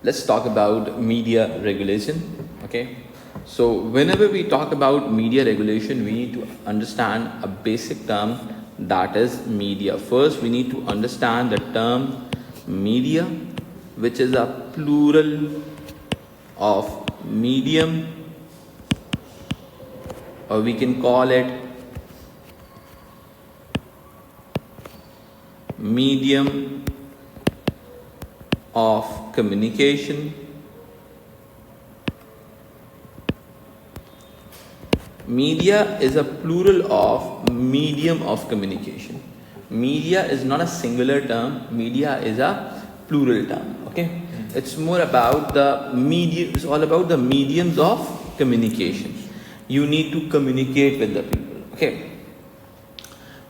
let's talk about media regulation. Okay, so whenever we talk about media regulation, we need to understand a basic term, that is media. First, we need to understand the term media, which is a plural of medium, or we can call it medium of communication. Media is a plural of medium of communication. Media is not a singular term, media is a plural term. Okay, it's more about the medium, it's all about the mediums of communication. You need to communicate with the people. Okay,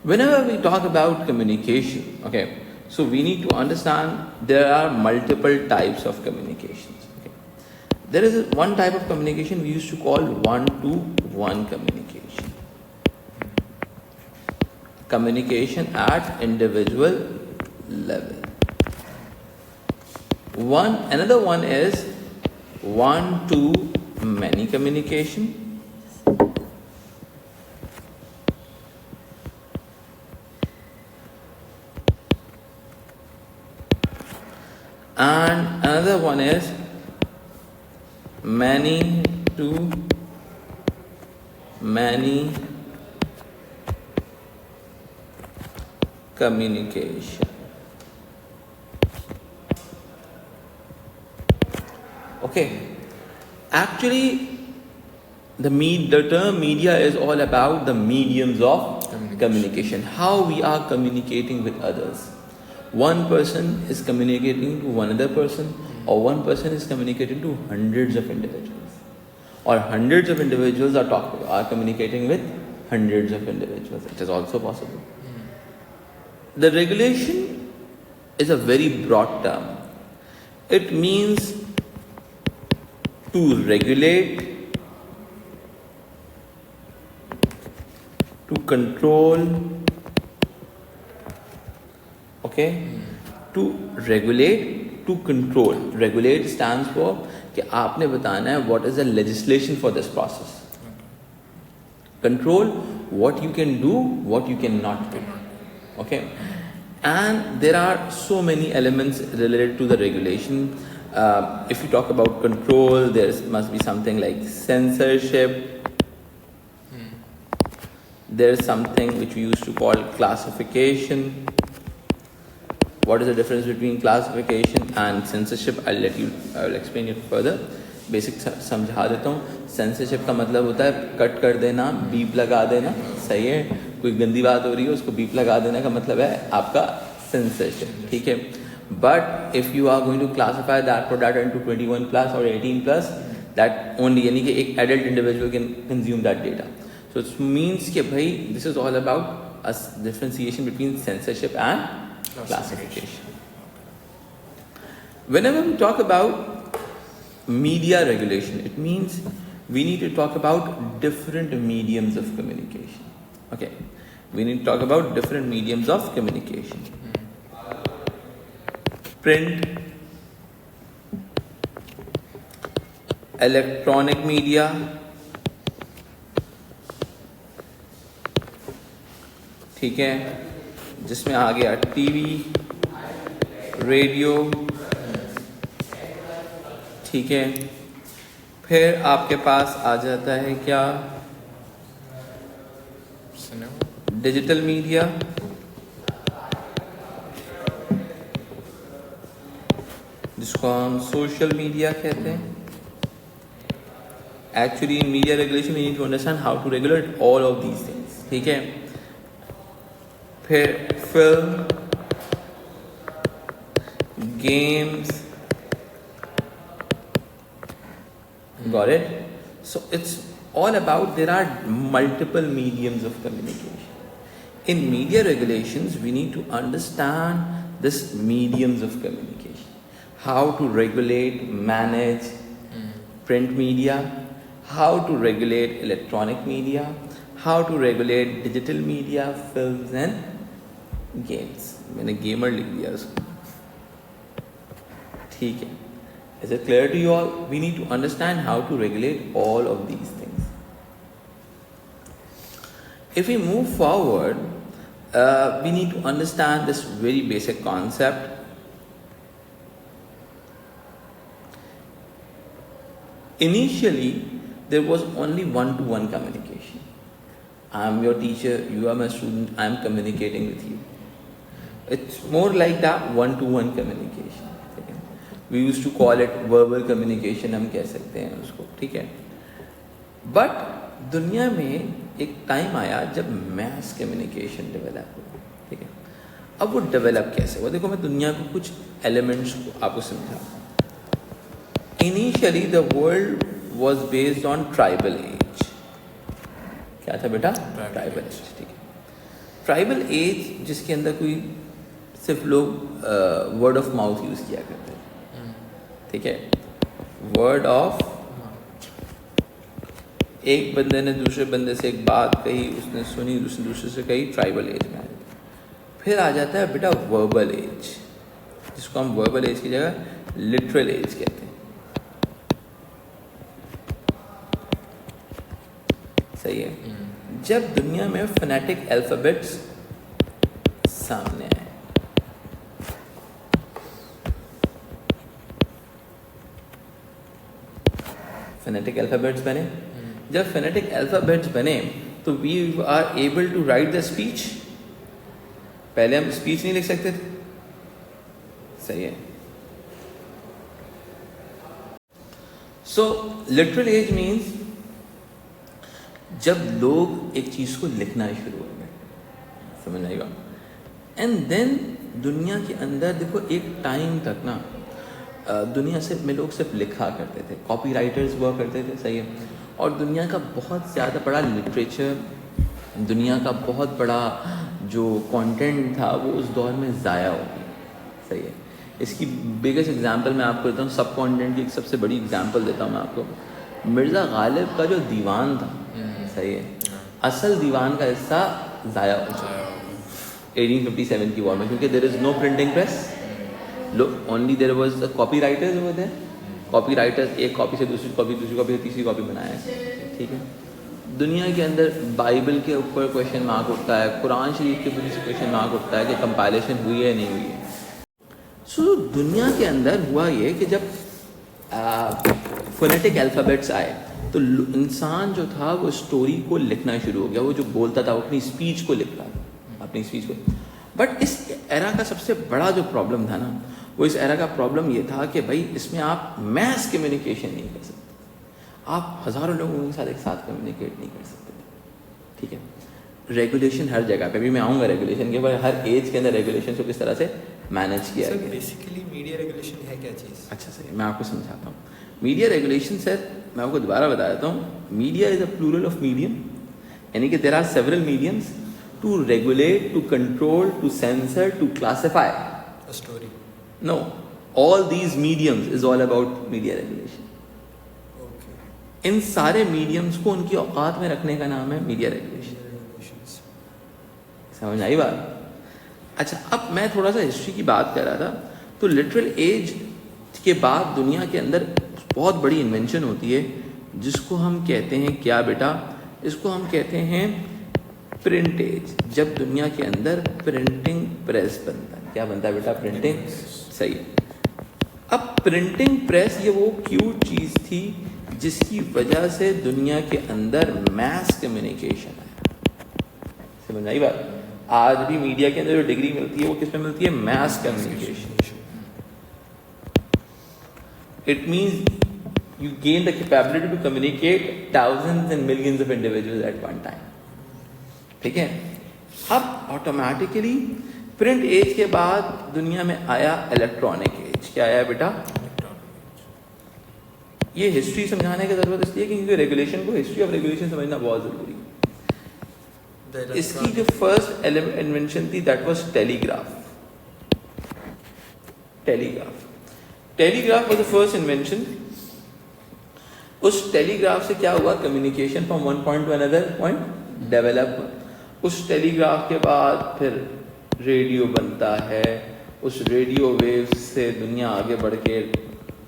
whenever we talk about communication, okay, so we need to understand there are multiple types of communications. Okay, there is one type of communication we used to call one-to-one communication. Communication at individual level. Another one is one-to-many communication. And another one is many to many communication. Okay, actually the term media is all about the mediums of communication, how we are communicating with others. One person is communicating to another person, or one person is communicating to hundreds of individuals, or hundreds of individuals are communicating with hundreds of individuals. It is also possible. The regulation is a very broad term. It means to regulate, to control. Okay, to regulate, to control. Regulate stands for कि आपने बताना है what is the legislation for this process. Control, what you can do, what you cannot do. Okay, and there are so many elements related to the regulation. If you talk about control, there must be something like censorship. There is something which we used to call classification. What is the difference between classification and censorship? I will explain it further. Basic समझा देता हूँ. Censorship का मतलब होता है cut कर देना, beep लगा देना. सही है, कोई गंदी बात हो रही है उसको बीप लगा देने का मतलब है आपका censorship. ठीक है. But if you are going to classify that product into 21 plus or 18 plus, that only यानी कि एक adult individual can consume that data. So it means कि भाई this is all about a differentiation between censorship and classification. Whenever we talk about media regulation, it means we need to talk about different mediums of communication. Okay, we need to talk about different mediums of communication. Print, electronic media, ठीक है, जिसमें आ गया TV, radio, ठीक है. फिर आपके पास आ जाता है क्या, डिजिटल मीडिया, जिसको हम सोशल मीडिया कहते हैं. Actually in media regulation we need to understand how to regulate all of these things. ठीक है. फिर film, games, got it? So it's all about, there are multiple mediums of communication. In media regulations we need to understand this mediums of communication, how to regulate, manage print media, how to regulate electronic media, how to regulate digital media, films and games. मैंने gamer लिख दिया उसको. ठीक है. Is it clear to you all? We need to understand how to regulate all of these things. If we move forward, we need to understand this very basic concept. Initially, there was only one-to-one communication. I am your teacher, you are my student, I am communicating with you. It's more like that one-to-one communication. We used to call it verbal communication, हम कह सकते हैं उसको, ठीक है. But दुनिया में एक टाइम आया जब mass communication develop हुआ, ठीक है. अब वो develop कैसे हुआ? देखो मैं दुनिया को कुछ elements को आपको समझाता हूँ. Initially the world was based on tribal age. क्या था बेटा? Tribal age, ठीक है. Tribal age जिसके अंदर कोई सिर्फ लोग word of mouth यूज़ किया करते थे, ठीक है. वर्ड ऑफ, एक बंदे ने दूसरे बंदे से एक बात कही, उसने सुनी, दूसरे से कही, ट्राइबल एज में आ जाता है. फिर आ जाता है बेटा वर्बल एज, जिसको हम वर्बल एज की जगह लिटरल एज कहते हैं. सही है. जब दुनिया में फोनेटिक अल्फाबेट्स सामने आए, फोनेटिक अल्फाबेट्स बने. जब फोनेटिक अल्फाबेट्स बने तो we are able to write the speech. पहले हम स्पीच नहीं लिख सकते थे. सही है. सो लिटरल एज मीन्स जब लोग एक चीज को लिखना शुरू हो गए, समझ आएगा. एंड देन दुनिया के अंदर देखो एक टाइम तक ना दुनिया से में लोग सिर्फ लिखा करते थे, कॉपी राइटर्स हुआ करते थे. सही है. और दुनिया का बहुत ज़्यादा बड़ा लिटरेचर, दुनिया का बहुत बड़ा जो कंटेंट था वो उस दौर में ज़ाया हो गया. सही है. इसकी बिगेस्ट एग्जांपल मैं आपको देता हूँ, सब कंटेंट की एक सबसे बड़ी एग्जांपल देता हूँ मैं आपको. मिर्ज़ा गालिब का जो दीवान था, सही है, असल दीवान का हिस्सा ज़ाया हो चुका 1857 की वॉर में, क्योंकि there is no printing press. Only there was copy writers over there. Copy writers एक कॉपी से दूसरी कॉपी से तीसरी कॉपी बनाया है, ठीक है. दुनिया के अंदर बाइबल के ऊपर क्वेश्चन मार्क उठता है, कुरान शरीफ के ऊपर क्वेश्चन मार्क उठता है कि कंपाइलेशन हुई है नहीं हुई है. सो दुनिया के अंदर हुआ ये कि जब फोनेटिक अल्फ़ाबेट्स आए तो इंसान जो था वो स्टोरी को लिखना शुरू हो गया. वो जो बोलता था वो अपनी स्पीच को लिखता था, अपनी स्पीच को. बट इस एरा का सबसे बड़ा जो प्रॉब्लम था ना, वो इस एरा का प्रॉब्लम ये था कि भाई इसमें आप मैस कम्युनिकेशन नहीं कर सकते. आप हज़ारों लोगों के साथ एक साथ कम्युनिकेट नहीं कर सकते, ठीक है. रेगुलेशन हर जगह पे, भी मैं आऊँगा रेगुलेशन के ऊपर, हर एज के अंदर रेगुलेशन को किस तरह से मैनेज किया गया. बेसिकली मीडिया रेगुलेशन है क्या चीज़? अच्छा सही, मैं आपको समझाता हूँ. मीडिया रेगुलेशन सर मैं आपको दोबारा बता देता हूँ. Media is a plural of medium, यानी कि there are several mediums to regulate, to control, to censor, to classify a story. No, all these mediums is all about media regulation. Okay. इन सारे mediums को उनकी औकात में रखने का नाम है मीडिया रेगुलेशन. समझ आई बात? अच्छा, अब मैं थोड़ा सा हिस्ट्री की बात कर रहा था. तो लिटरल एज के बाद दुनिया के अंदर बहुत बड़ी इन्वेंशन होती है जिसको हम कहते हैं क्या बेटा? इसको हम कहते हैं प्रिंट एज. जब दुनिया के अंदर प्रिंटिंग प्रेस बनता है. क्या बनता है बेटा? प्रिंटिंग. सही. अब प्रिंटिंग प्रेस ये वो क्यूट चीज़ थी जिसकी वजह से दुनिया के अंदर मैस कम्युनिकेशन आया. समझ आई बात? आज भी मीडिया के अंदर जो डिग्री मिलती है वो किस में मिलती है? Mass communication. It means you gain the capability to communicate thousands and millions of individuals at one time. ठीक है. अब ऑटोमेटिकली प्रिंट एज के बाद दुनिया में आया इलेक्ट्रॉनिक एज. क्या आया बेटा? ये हिस्ट्री समझाने की जरूरत इसलिए क्योंकि रेगुलेशन को, हिस्ट्री ऑफ रेगुलेशन समझना बहुत जरूरी है. इसकी जो फर्स्ट इन्वेंशन थी that was telegraph. Telegraph was the first invention. उस टेलीग्राफ से क्या हुआ? Communication from one point two another point develop. उस टेलीग्राफ के बाद फिर रेडियो बनता है. उस रेडियो वेव से दुनिया आगे बढ़ के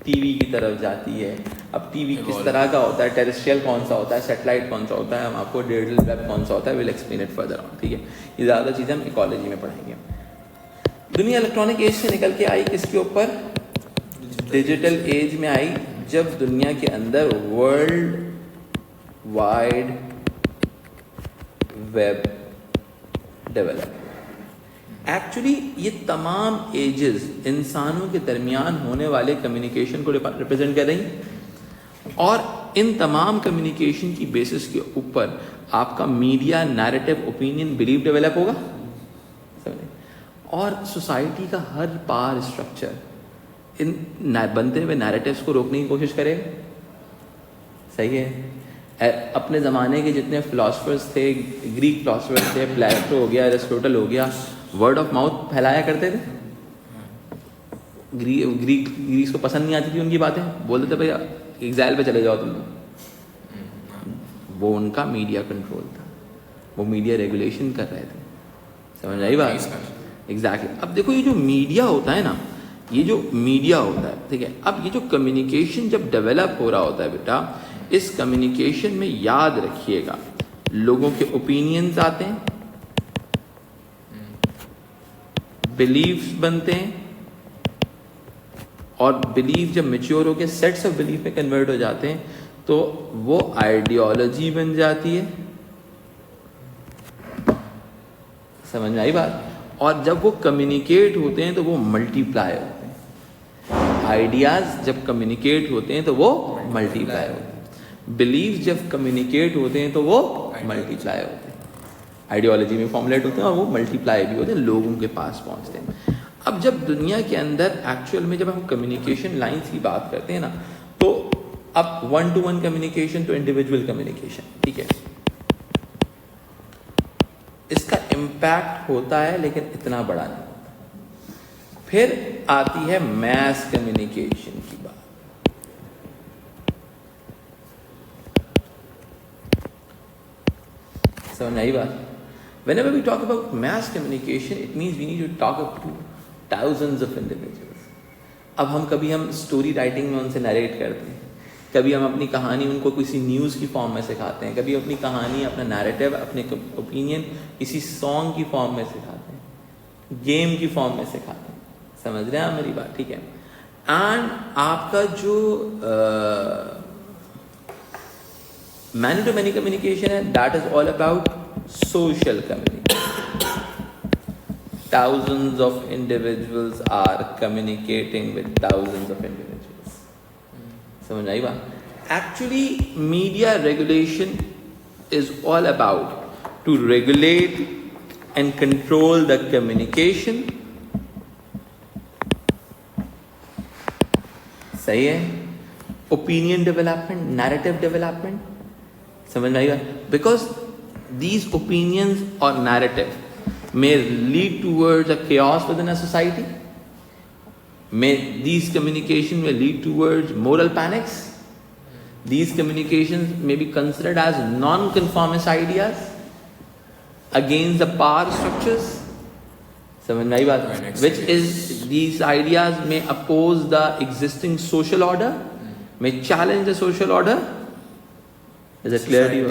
टीवी की तरफ जाती है। अब टीवी किस तरह का होता है, टेरेस्ट्रियल कौन सा होता है, सैटेलाइट कौन सा होता है, हम आपको डिजिटल वेब कौन सा होता है, will explain it further on. ठीक है, ये ज़्यादा चीज़ें हम इकोलॉजी में पढ़ेंगे। दुनिया इलेक्ट्रॉनिक एज से निकल के आई किसके ऊपर, डिजिटल एज में आई, जब दुनिया के अंदर world wide web develop. Actually ये तमाम एजेस इंसानों के दरमियान होने वाले कम्युनिकेशन को रिप्रेजेंट कर रही, और इन तमाम कम्युनिकेशन की बेसिस के ऊपर आपका media, narrative, opinion, belief develop होगा, समझे? और सोसाइटी का हर पार स्ट्रक्चर इन बनते हुए नैरेटिव्स को रोकने की कोशिश करेगा। सही है। अपने ज़माने के जितने फिलोसफर्स थे, ग्रीक फिलोसफर्स थे, प्लेटो हो गया, एरिस्टोटल हो गया, वर्ड ऑफ माउथ फैलाया करते थे। ग्रीक्स को पसंद नहीं आती थी उनकी बातें, बोलते थे भैया एग्जाइल पे चले जाओ तुम लोग। वो उनका मीडिया कंट्रोल था, वो मीडिया रेगुलेशन कर रहे थे। समझ आई बात? एग्जैक्टली। अब देखो ये जो मीडिया होता है ना, ये जो मीडिया होता है, ठीक है, अब ये जो कम्युनिकेशन जब डेवलप हो रहा होता है बेटा, इस कम्युनिकेशन में याद रखिएगा लोगों के ओपिनियंस आते हैं, बिलीव्स बनते हैं, और बिलीव जब मैच्योर होकर सेट्स ऑफ बिलीफ में कन्वर्ट हो जाते हैं तो वो आइडियोलॉजी बन जाती है। समझ में आई बात? और जब वो कम्युनिकेट होते हैं तो वो मल्टीप्लाई होते हैं। आइडियाज जब कम्युनिकेट होते हैं तो वो मल्टीप्लाई होते हैं। बिलीव जब कम्युनिकेट होते हैं तो वो मल्टीप्लाई होते हैं। आइडियोलॉजी में फॉर्मुलेट होते हैं और वो मल्टीप्लाई भी होते हैं, लोगों के पास पहुंचते हैं। अब जब दुनिया के अंदर एक्चुअल में जब हम कम्युनिकेशन लाइंस की बात करते हैं ना, तो अब 1-to-1 communication to individual communication, ठीक है, इसका इम्पैक्ट होता है लेकिन इतना बड़ा नहीं होता। फिर आती है मैस कम्युनिकेशन की बात। समझ आई बात? Whenever we talk about mass communication, it means we need to talk up to thousands of individuals. अब हम स्टोरी राइटिंग में उनसे नरेट करते हैं, कभी हम अपनी कहानी उनको किसी न्यूज़ की फॉर्म में सिखाते हैं, कभी अपनी कहानी, अपना नैरेटिव, अपने ओपिनियन किसी सॉन्ग की फॉर्म में सिखाते हैं, गेम की फॉर्म में सिखाते हैं। समझ रहे हैं आप मेरी बात? ठीक है। एंड आपका जो मैनी टू मैनी कम्युनिकेशन है, that is all about social communication. Thousands of individuals are communicating with thousands of individuals. समझ आई बात? Actually, media regulation is all about to regulate and control the communication. सही है? Opinion development, narrative development. समझ में आई बात? Because these opinions or narrative may lead towards a chaos within a society. These communications may lead towards moral panics. These communications may be considered as non-conformist ideas against the power structures. समझ में आई बात? Which is, these ideas may oppose the existing social order, may challenge the social order. Is it clear to you?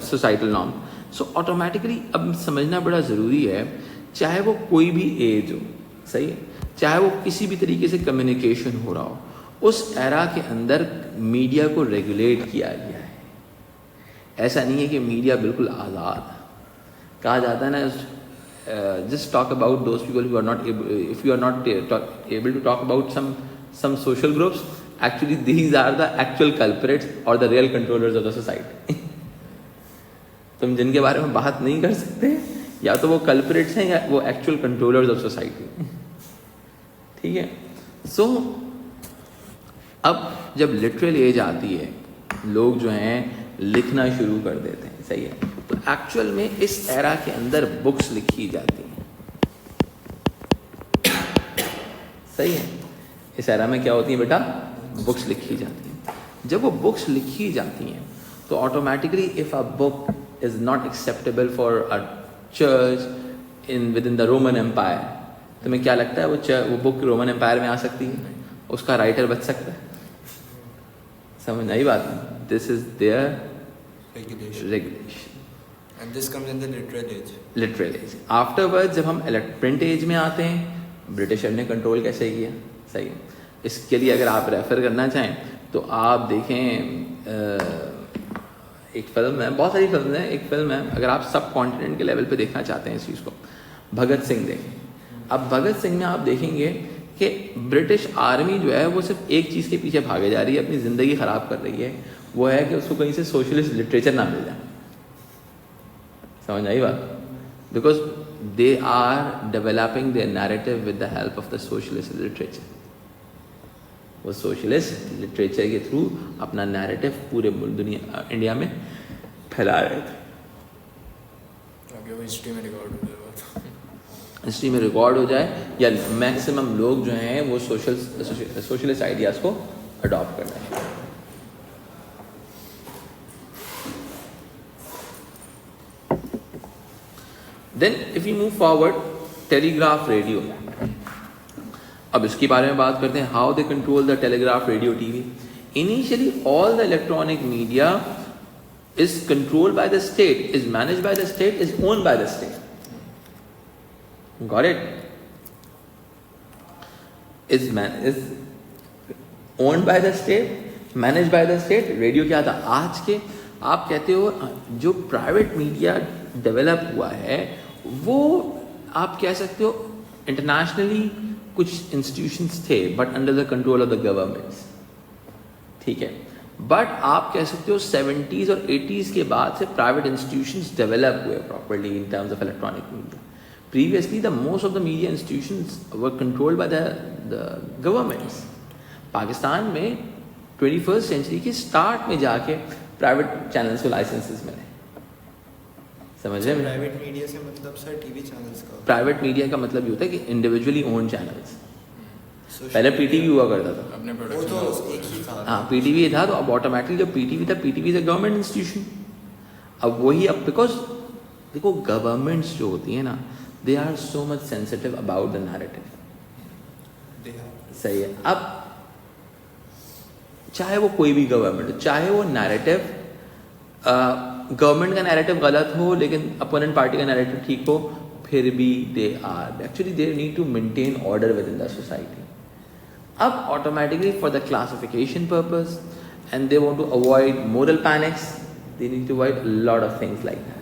Societal norm. So automatically अब समझना बड़ा ज़रूरी है, चाहे वो कोई भी एज हो, सही है, चाहे वो किसी भी तरीके से कम्युनिकेशन हो रहा हो, उस एरा के अंदर मीडिया को रेगुलेट किया गया है। ऐसा नहीं है कि मीडिया बिल्कुल आज़ाद। कहा जाता है ना, just talk about those people who are not able, if you are not able to talk about some social groups, actually these are the actual culprits और the real controllers of the society. तुम जिनके बारे में बात नहीं कर सकते, या तो वो कल्प्रिट्स हैं या वो एक्चुअल कंट्रोलर्स ऑफ सोसाइटी। ठीक है। सो अब जब लिटरल एज आती है, लोग जो हैं लिखना शुरू कर देते हैं, सही है, तो एक्चुअल में इस एरा के अंदर बुक्स लिखी जाती हैं। सही है। इस एरा में क्या होती है बेटा? बुक्स लिखी जाती हैं। जब वो बुक्स लिखी जाती हैं तो automatically if a book is not acceptable for a church within the Roman Empire, तुम्हें क्या लगता है वो बुक रोमन एम्पायर में आ सकती है? उसका राइटर बच सकता है? समझ आई बात? This is their Regulation. Regulation. And this comes in the literal age. Literal age. Afterward जब हम प्रिंट एज में आते हैं, ब्रिटिशर ने कंट्रोल कैसे किया? सही है. इसके लिए अगर आप रेफर करना चाहें तो आप देखें एक फिल्म है, बहुत सारी फिल्म है, एक फिल्म है, अगर आप सब कॉन्टिनेंट के लेवल पे देखना चाहते हैं इस चीज़ को, भगत सिंह देखें. अब भगत सिंह में आप देखेंगे कि ब्रिटिश आर्मी जो है वो सिर्फ एक चीज़ के पीछे भागे जा रही है, अपनी ज़िंदगी ख़राब कर रही है, वो है कि उसको कहीं से सोशलिस्ट लिटरेचर ना मिल जाए. समझ आई बात? Because they are developing their narrative with the help of the socialist literature. वो सोशलिस्ट लिटरेचर के थ्रू अपना नैरेटिव पूरे दुनिया इंडिया में फैला रहे थे. आगे वो हिस्ट्री में रिकॉर्ड हो जाएगा. हिस्ट्री में रिकॉर्ड हो जाए, या मैक्सिमम लोग जो हैं वो सोशलिस्ट आइडियाज़ को अडॉप्ट कर रहे हैं. Then if you move forward, telegraph radio. अब इसके बारे में बात करते हैं. How they control the telegraph radio TV. Initially all the electronic media is controlled by the state, is managed by the state, is owned by the state. Got it? Is owned by the state, managed by the state. Radio क्या था? आज के आप कहते हो जो private media develop हुआ है वो आप कह सकते हो इंटरनेशनली कुछ इंस्टीट्यूशंस थे but under the control of the governments. ठीक है, बट आप कह सकते हो 70s और 80s के बाद से प्राइवेट इंस्टीट्यूशंस डेवलप हुए properly in terms of electronic media. Previously the most of the media institutions were controlled by the governments. Pakistan में 21st सेंचुरी के स्टार्ट में जाके प्राइवेट चैनल्स को लाइसेंसेस मिले. समझ रहे हैं? प्राइवेट मीडिया से मतलब सर टीवी चैनल्स का. प्राइवेट मीडिया का मतलब ये होता है कि इंडिविजुअली ओन चैनल्स. पहले पीटीवी हुआ करता था. अपने वो तो एक ही था. हाँ, पीटीवी था. तो अब ऑटोमेटिकली जब पीटीवी था, PTV is a government institution. अब वही, अब बिकॉज देखो गवर्नमेंट्स जो होती है ना, they are so much sensitive about the narrative. सही है. अब चाहे वो कोई भी गवर्नमेंट हो, चाहे वो नैरेटिव गवर्नमेंट का नैरेटिव गलत हो लेकिन अपोनेंट पार्टी का नैरेटिव ठीक हो, फिर भी they are actually they need to maintain order within the society. अब automatically for the classification purpose and they want to avoid moral panics, they need to avoid lot of things like that.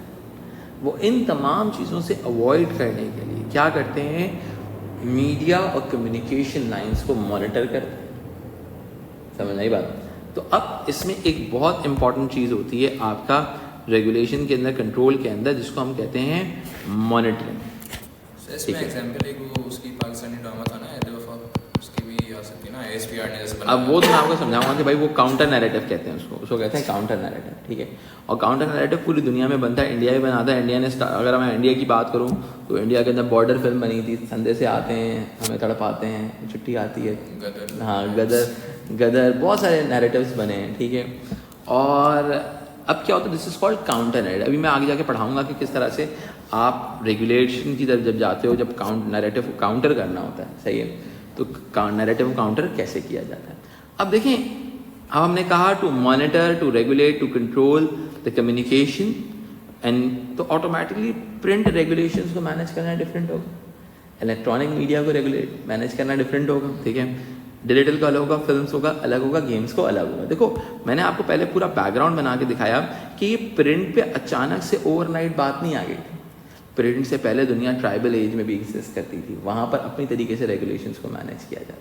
वो इन तमाम चीज़ों से avoid करने के लिए क्या करते हैं, मीडिया और कम्युनिकेशन लाइंस को मॉनिटर करते हैं. समझ आई बात? तो अब इसमें एक बहुत इंपॉर्टेंट चीज़ होती है आपका रेगुलेशन के अंदर, कंट्रोल के अंदर, जिसको हम कहते हैं मॉनिटरिंग. इसमें एग्जांपल एक वो उसकी पाकिस्तानी ड्रामा था ना, उसकी भी आ सकती है ना, एसपीआर ने जैसे अब वो तो मैं आपको समझाऊंगा कि भाई वो काउंटर नैरेटिव कहते हैं उसको कहते हैं काउंटर नैरेटिव. ठीक है, और काउंटर नैरेटिव पूरी दुनिया में बनता है. इंडिया भी बनाता है. इंडिया ने अगर मैं इंडिया की बात करूँ तो इंडिया के अंदर बॉर्डर फिल्म बनी थी, संडे से आते हैं हमें तड़पाते हैं, छुट्टी आती है. गदर. हाँ, गदर, बहुत सारे नैरेटिव्स बने हैं. ठीक है, और अब क्या होता है, this is called counter narrative. अभी मैं आगे जाके पढ़ाऊंगा कि किस तरह से आप रेगुलेशन की तरफ जब जाते हो, जब नैरेटिव को काउंटर करना होता है. सही है, तो नैरेटिव को काउंटर कैसे किया जाता है. अब देखें, अब हमने कहा to monitor, to regulate, to control the communication and, तो ऑटोमेटिकली प्रिंट रेगुलेशंस को मैनेज करना डिफरेंट होगा, इलेक्ट्रॉनिक मीडिया को रेगुलेट मैनेज करना डिफरेंट होगा. ठीक है, डिजिटल का अलग होगा, फिल्म्स होगा अलग होगा, गेम्स को अलग होगा. देखो मैंने आपको पहले पूरा बैकग्राउंड बना के दिखाया कि ये प्रिंट पे अचानक से ओवरनाइट बात नहीं आ गई थी. प्रिंट से पहले दुनिया ट्राइबल एज में भी एग्जिस्ट करती थी, वहाँ पर अपनी तरीके से रेगुलेशंस को मैनेज किया जाता है.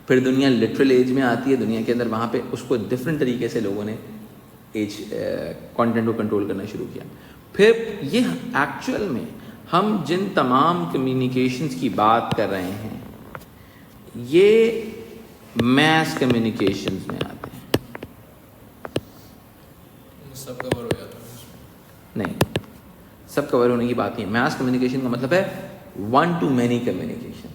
फिर दुनिया लिटरल एज में आती है, दुनिया के अंदर वहाँ पे उसको डिफरेंट तरीके से लोगों ने एज कंटेंट को कंट्रोल करना शुरू किया. फिर ये एक्चुअल में हम जिन तमाम कम्युनिकेशंस की बात कर रहे हैं ये मैस कम्युनिकेशंस में आते हैं. सब कवर हो जाता है. नहीं, सब कवर होने की बात नहीं है. मैस कम्युनिकेशन का मतलब है वन टू मैनी कम्युनिकेशन.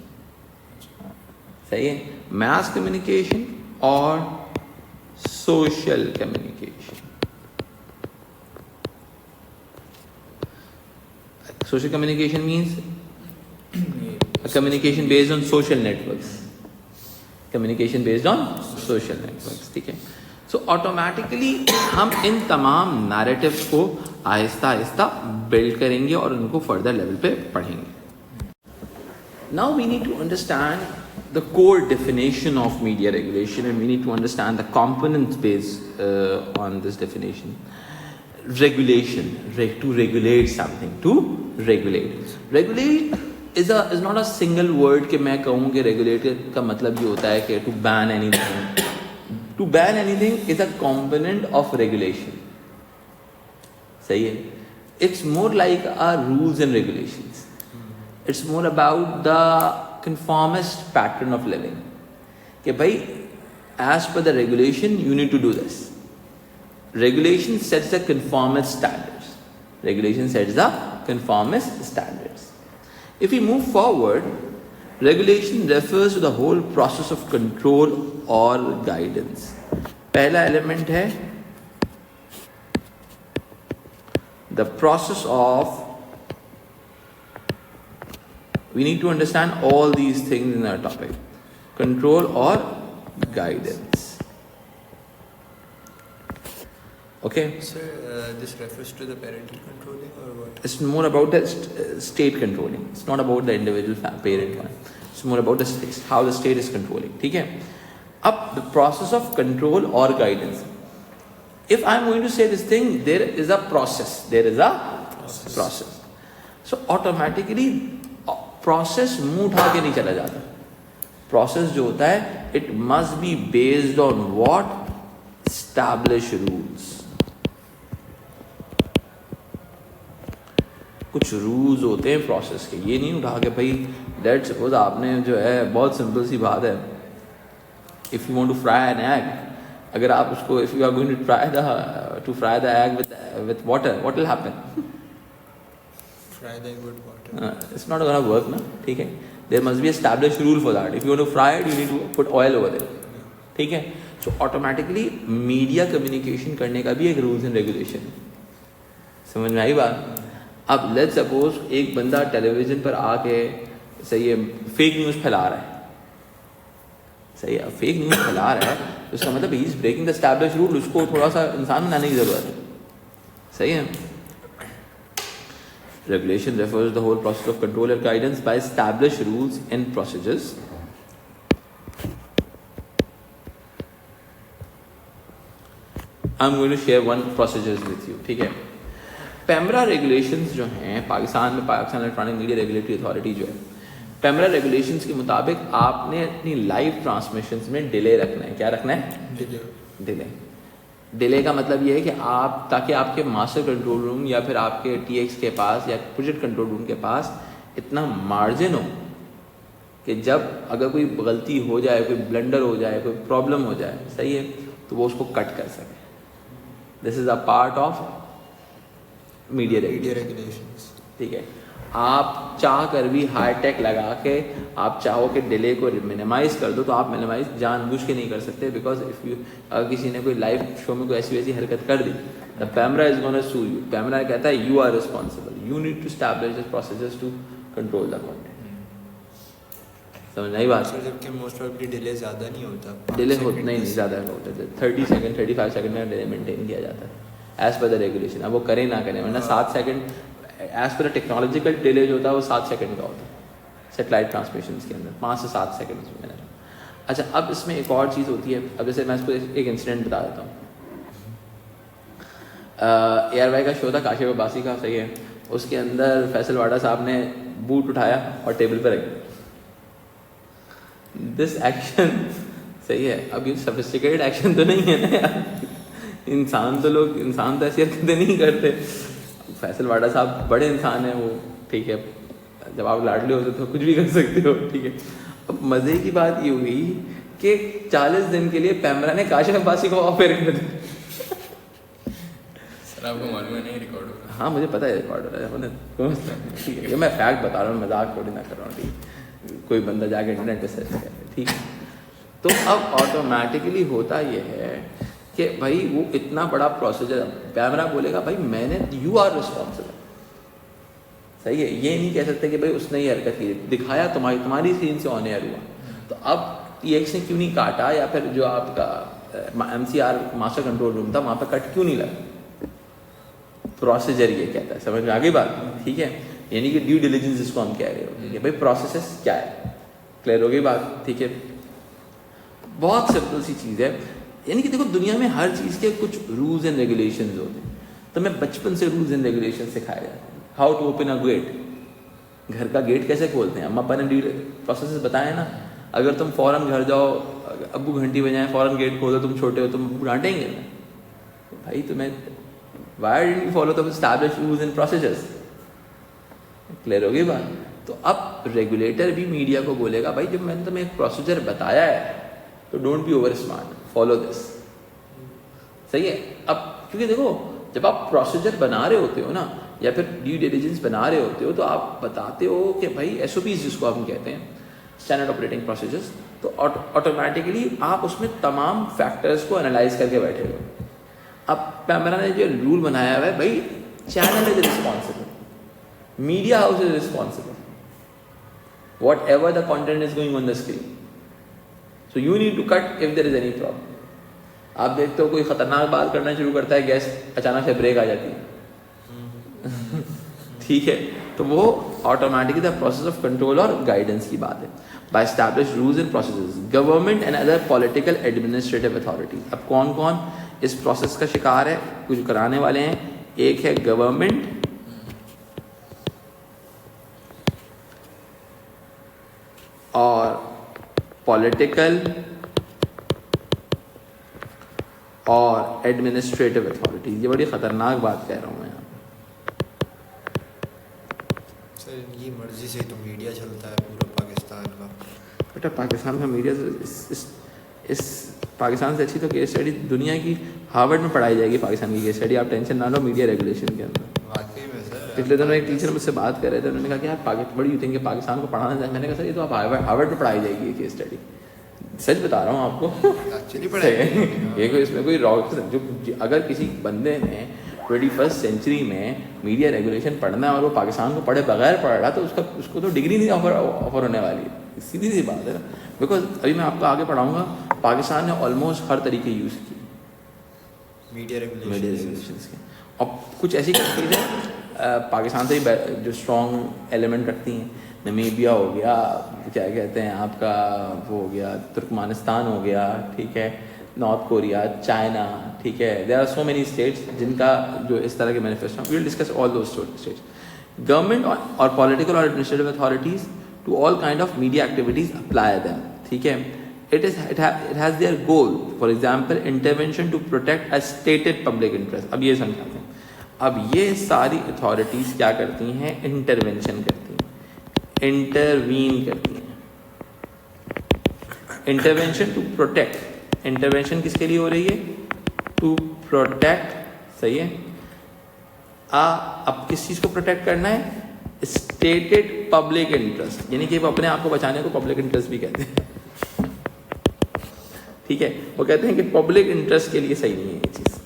सही है, मैस कम्युनिकेशन और social communication. Social communication means a communication based on social networks. Communication based on social networks, ठीक है। सो ऑटोमेटिकली हम इन तमाम नैरेटिव्स को आहिस्ता आहिस्ता बिल्ड करेंगे और उनको फर्दर लेवल पे पढ़ेंगे। Now we need to understand the core definition of media regulation, and we need to understand the components based on this definition. Regulation, to regulate something, to regulate. Regulate is not a single word कि मैं कहूँ कि regulate का मतलब ये होता है कि to ban anything. To ban anything is a component of regulation. सही है? It's more like our rules and regulations. It's more about the conformist pattern of living. कि भाई as per the regulation you need to do this. Regulation sets the conformist standards. Regulation sets the conformist standards. If we move forward, regulation refers to the whole process of control or guidance. पहला element है the process of, we need to understand all these things in our topic. Control or guidance. Okay? Sir, this refers to the parental controlling or what? It's more about the state controlling. It's not about the individual parent one. It's more about the state, how the state is controlling. ठीक है? अब the process of control or guidance. If I'm going to say this thing, there is a process. There is a process. So automatically process मुंह उठा के नहीं चला जाता. Process जो होता है, it must be based on what? Established rules. कुछ रूल्स होते हैं प्रोसेस के, ये नहीं उठा के भाई लेट्स सपोज आपने जो है बहुत सिंपल सी बात है, if you want to fry an egg, अगर आप उसको if you are going to fry the egg with water, what will happen? Fry the egg with water. It's not gonna work ना, ठीक है। There must be established rule for that. If you want to fry it, you need to put oil over there, ठीक है। So automatically media communication करने का भी एक rules and regulation, समझ में आई बात? अब लेट्स सपोज एक बंदा टेलीविजन पर आके सही है फेक न्यूज़ फैला रहा है, सही है, फेक न्यूज़ फैला रहा है तो उसका मतलब ही is breaking the established rule, उसको थोड़ा सा इंसान बनाने की ज़रूरत है, सही है। Regulation refers to the whole process of control and guidance by established rules and procedures. I'm going to share one procedures with you, ठीक है। पैमरा रेगुलेशंस जो हैं पाकिस्तान में, Pakistan electronic media regulatory authority जो है, पैमरा रेगुलेशंस के मुताबिक आपने अपनी लाइव ट्रांसमिशंस में डिले रखना है। क्या रखना है? डिले का मतलब ये है कि आप, ताकि आपके मास्टर कंट्रोल रूम या फिर आपके टीएक्स के पास या प्रोजेक्ट कंट्रोल रूम के पास इतना मार्जिन हो कि जब अगर कोई गलती हो जाए, कोई ब्लंडर हो जाए, कोई प्रॉब्लम हो जाए, सही है, तो वो उसको कट कर सके। This is a part of media regulations, ठीक है। आप चाह कर भी हाई टेक लगा के आप चाहो कि डिले को मिनिमाइज कर दो, तो आप मिनिमाइज जानबूझ के नहीं कर सकते, बिकॉज इफ़ यू, अगर किसी ने कोई लाइव शो में कोई ऐसी वैसी हरकत कर दी, the PEMRA is gonna sue you. PEMRA कहता है you are responsible, you need to establish the processes to control the content. समझ नहीं बात? जबकि मोस्ट ऑफली डिले ज़्यादा नहीं होता, डिले नहीं ज़्यादा होता है, 30 सेकंड 35 सेकंड में डिले मेंटेन किया जाता है एज पर द रेगुलेशन। अब वो करें ना करें, वरना 7 सेकंड एज पर टेक्नोलॉजिकल डिले जो होता है वो 7 सेकंड का होता है सेटेलाइट ट्रांसमिशन के अंदर, 5 से 7 सेकंड में। अच्छा, अब इसमें एक और चीज़ होती है। अब जैसे मैं इसको एक इंसिडेंट बता देता हूँ। ARY का शो था काशिफ अब्बासी का, सही है, उसके अंदर फैसल वाडा साहब ने बूट उठाया और टेबल पर रख दिया। दिस एक्शन, सही है, अब ये सोफिस्टिकेटेड एक्शन तो नहीं है ना यार, इंसान तो ऐसी हरकतें नहीं करते। फैसल वाडा साहब बड़े इंसान हैं वो, ठीक है, जब आप लाडले होते तो कुछ भी कर सकते हो, ठीक है। अब मज़े की बात ये हुई कि 40 दिन के लिए पैमरा ने काशिफ अब्बासी को ऑफ एयर कर दिया। सर आपको मालूम है नहीं रिकॉर्ड हो रहा? हाँ मुझे पता है रिकॉर्ड हो रहा है, ठीक है, मैं फैक्ट बता रहा हूँ, मजाक थोड़ी ना कर रहा हूँ, ठीक। कोई बंदा जाके इंटरनेट पे सर्च करे, ठीक है। तो अब ऑटोमेटिकली होता ये है कि भाई वो इतना बड़ा प्रोसीजर, पैमरा बोलेगा भाई मैंने, यू आर रिस्पॉन्सिबल, सही है। ये नहीं कह सकते कि भाई उसने ही हरकत की, दिखाया तुम्हारी स्क्रीन से ऑन एयर हुआ। तो अब EX ने क्यों नहीं काटा, या फिर जो आपका MCR मास्टर कंट्रोल रूम था वहाँ पर कट क्यों नहीं लगा। प्रोसीजर ये कहता है, समझ में आ गई बात, ठीक है। यानी कि ड्यू डिलिजेंस जिसको हम कह रहे हो, ठीक है भाई, प्रोसेसेस क्या है, क्लियर हो गई बात, ठीक है। बहुत सिंपल सी चीज़ है, यानी कि देखो दुनिया में हर चीज़ के कुछ रूल्स एंड रेगुलेशंस होते हैं, तो मैं बचपन से रूल्स एंड रेगुलेशन सिखाया जाता है। How to open a gate, घर का गेट कैसे खोलते हैं, अम्मा पापा ने प्रोसेस बताया ना। अगर तुम फौरन घर जाओ, अब्बू घंटी बजाएं, फौरन गेट खोलो, तुम छोटे हो, तुम डांटेंगे ना भाई तुम्हें, Y didn't you follow the established rules and procedures, clear हो गई बात। तो अब रेगुलेटर भी मीडिया को बोलेगा भाई जब मैंने तुम्हें एक प्रोसीजर बताया है तो don't be over smart, follow this, सही है। अब क्योंकि देखो जब आप प्रोसीजर बना रहे होते हो ना, या फिर ड्यू डिलिजेंस बना रहे होते हो, तो आप बताते हो कि भाई SOPs जिसको हम कहते हैं, स्टैंडर्ड ऑपरेटिंग प्रोसीजर्स, तो ऑटोमेटिकली आप उसमें तमाम फैक्टर्स को एनालाइज करके बैठे हो। अब पैमरा ने जो रूल बनाया हुआ है भाई, channel is responsible, media house is responsible, whatever the content is going on the screen, so you need to cut if there is any problem. आप देखते हो कोई खतरनाक बात करना शुरू करता है, गैस अचानक से ब्रेक आ जाती है ठीक है, तो वो automatically the process of control और गाइडेंस की बात है। By establish rules and processes, government and other political administrative authority. अब कौन कौन इस प्रोसेस का शिकार है, कुछ कराने वाले हैं, एक है गवर्नमेंट, और पॉलिटिकल और एडमिनिस्ट्रेटिव अथॉरिटी। ये बड़ी खतरनाक बात कह रहा हूँ मैं यहाँ सर, ये मर्जी से तो मीडिया चलता है पूरा पाकिस्तान का। बेटा पाकिस्तान का मीडिया इस पाकिस्तान से अच्छी तो केस स्टडी दुनिया की हार्वर्ड में पढ़ाई जाएगी पाकिस्तान की केस स्टडी, आप टेंशन ना लो मीडिया रेगुलेशन के अंदर। वाकई में सर, पिछले दिनों एक टीचर मुझसे बात कर रहे थे, उन्होंने कहा कि यार बड़ी यू थिंक पाकिस्तान को पढ़ाना चाहिए। मैंने कहा सर ये तो आप हार्वर्ड में पढ़ाई जाएगी ये केस स्टडी, सच बता रहा हूँ आपको एक्चुअली पढ़ाई ये कोई इसमें कोई रॉक जो अगर किसी बंदे ने 21st सेंचुरी में मीडिया रेगुलेशन पढ़ना है और वो पाकिस्तान को पढ़े बगैर पढ़ रहा, तो उसको तो डिग्री नहीं ऑफर होने वाली है, सीधी सी बात है ना। बिकॉज अभी मैं आपको आगे पढ़ाऊंगा, पाकिस्तान ने ऑलमोस्ट हर तरीके यूज़ की मीडिया रेगुलेशन के, और कुछ ऐसी कंट्रीज हैं पाकिस्तान से ही जो स्ट्रॉन्ग एलिमेंट रखती हैं। नमीबिया हो गया, क्या कहते हैं आपका वो हो गया, तुर्कमानिस्तान हो गया, ठीक है, नॉर्थ कोरिया, चाइना, ठीक है, there are so many states जिनका जो इस तरह के manifesto, we will discuss all those states. Government और पॉलिटिकल और administrative authorities to all kind of media activities apply them, ठीक है। It has their goal, for example intervention to protect a stated public interest. अब ये समझाते हैं, अब ये सारी अथॉरिटीज क्या करती हैं, इंटरवेंशन करती हैं, इंटरवीन करती हैं। इंटरवेंशन टू प्रोटेक्ट, इंटरवेंशन किसके लिए हो रही है, टू प्रोटेक्ट, सही है। अब किस चीज को प्रोटेक्ट करना है, स्टेटेड पब्लिक इंटरेस्ट, यानी कि वो अपने आप को बचाने को पब्लिक इंटरेस्ट भी कहते हैं ठीक है, वो कहते हैं कि पब्लिक इंटरेस्ट के लिए सही नहीं है ये चीज,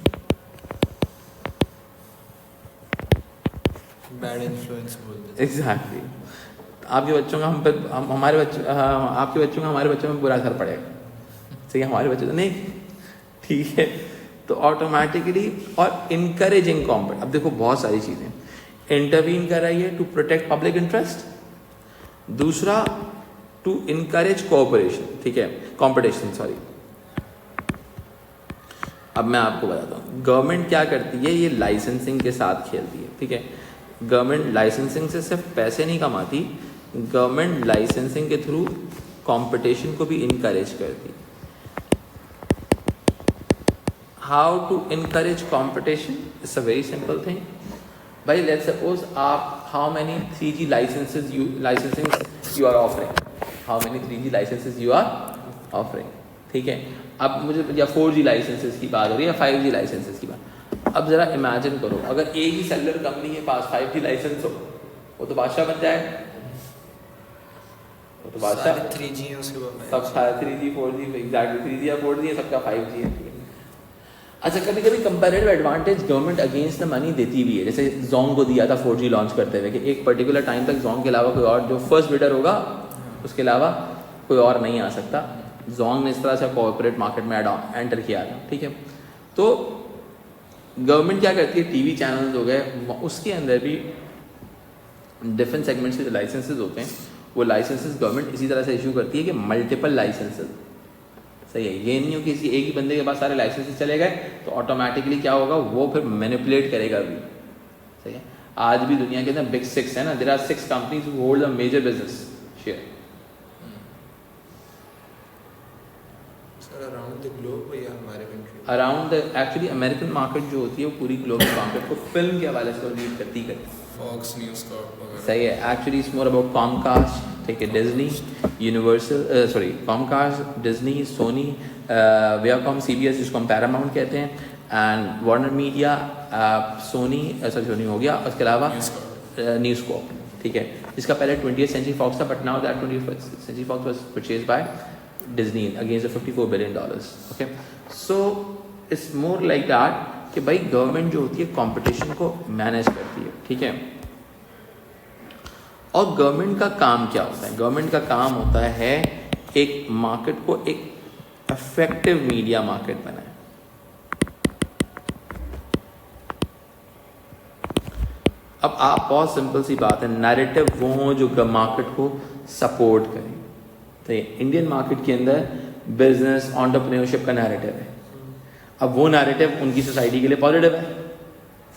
बैड इन्फ्लुएंस बोलते हैं। एग्जैक्टली। आपके बच्चों का हम पे हमारे बच्चों आपके बच्चों का हमारे बच्चों में बुरा असर पड़ेगा, सही है, हमारे बच्चों तो नहीं, ठीक है। तो ऑटोमेटिकली और इनकरेजिंग कॉम्पिटिशन, अब देखो बहुत सारी चीज़ें इंटरवीन कर रही है टू प्रोटेक्ट पब्लिक इंटरेस्ट, दूसरा टू इनकरेज कोऑपरेशन, ठीक है, कंपटीशन, सॉरी। अब मैं आपको बताता हूँ गवर्नमेंट क्या करती है, ये लाइसेंसिंग के साथ खेलती है, ठीक है। गवर्नमेंट लाइसेंसिंग से सिर्फ पैसे नहीं कमाती, गवर्नमेंट लाइसेंसिंग के थ्रू कंपटीशन को भी इनकरेज करती। How to encourage competition, it's a very simple thing भाई। लेट्स सपोज आप how many 3G licences you are offering, how many 3G licences you are offering, ठीक है। अब मुझे या 4G लाइसेंसेस की बात हो रही है या 5G लाइसेंसेस की बात। अब जरा इमेजिन करो अगर एक ही सेलर कंपनी के पास 5G लाइसेंस हो, वो तो बादशाह बन जाएगा, वो तो बादशाह, 3G है उसके बाद, सब 3G 4G, एग्जैक्टली 3G या 4G है, सबका 5G है। अच्छा, कभी कभी comparative advantage government against the money देती भी है, जैसे जोंग को दिया था 4G लॉन्च करते हुए कि एक पर्टिकुलर टाइम तक जोंग के अलावा कोई और जो फर्स्ट बिडर होगा उसके अलावा कोई और नहीं आ सकता, जोंग ने इस तरह से कॉर्पोरेट मार्केट में एंटर किया था, ठीक है। तो गवर्नमेंट क्या करती है, टीवी चैनल्स हो गए, उसके अंदर भी डिफरेंट सेगमेंट्स के जो लाइसेंसेस होते हैं वो लाइसेंसेस गवर्नमेंट इसी तरह से इशू करती है कि मल्टीपल लाइसेंसेस, सही है। ये नहीं हो कि किसी एक ही बंदे के पास सारे लाइसेंसेस चले गए तो ऑटोमेटिकली क्या होगा, वो फिर मैनिपुलेट करेगा भी, सही है। आज भी दुनिया के अंदर बिग 6 है ना, there are 6 companies who hold a major business share around the globe या हमारे country, around the, actually American market जो होती है वो पूरी ग्लोबल मार्केट को फिल्म के हवाले से लीड करती है, फॉक्स न्यूज़ कॉर्प, सही है। Actually it's more about Comcast, ठीक है, Disney, Universal, sorry Comcast, Disney, Sony, Viacom, CBS जिसको हम पैरामाउंट कहते हैं, and Warner Media, Sony, Sony हो गया, उसके अलावा न्यूज़ कॉर्प, ठीक है, जिसका पहले 20th Century Fox था, but now that 20th Century Fox was purchased by Disney against the $54 billion, okay. So it's more like that कि भाई गवर्नमेंट जो होती है कंपटीशन को मैनेज करती है, ठीक है। और गवर्नमेंट का काम क्या होता है, गवर्नमेंट का काम होता है एक मार्केट को एक इफेक्टिव मीडिया मार्केट बनाए। अब आप, बहुत सिंपल सी बात है, नैरेटिव वो हो जो मार्केट को सपोर्ट करें। तो इंडियन मार्केट के अंदर बिजनेस एंटरप्रेन्योरशिप का नैरेटिव है, अब वो नैरेटिव उनकी सोसाइटी के लिए पॉजिटिव है,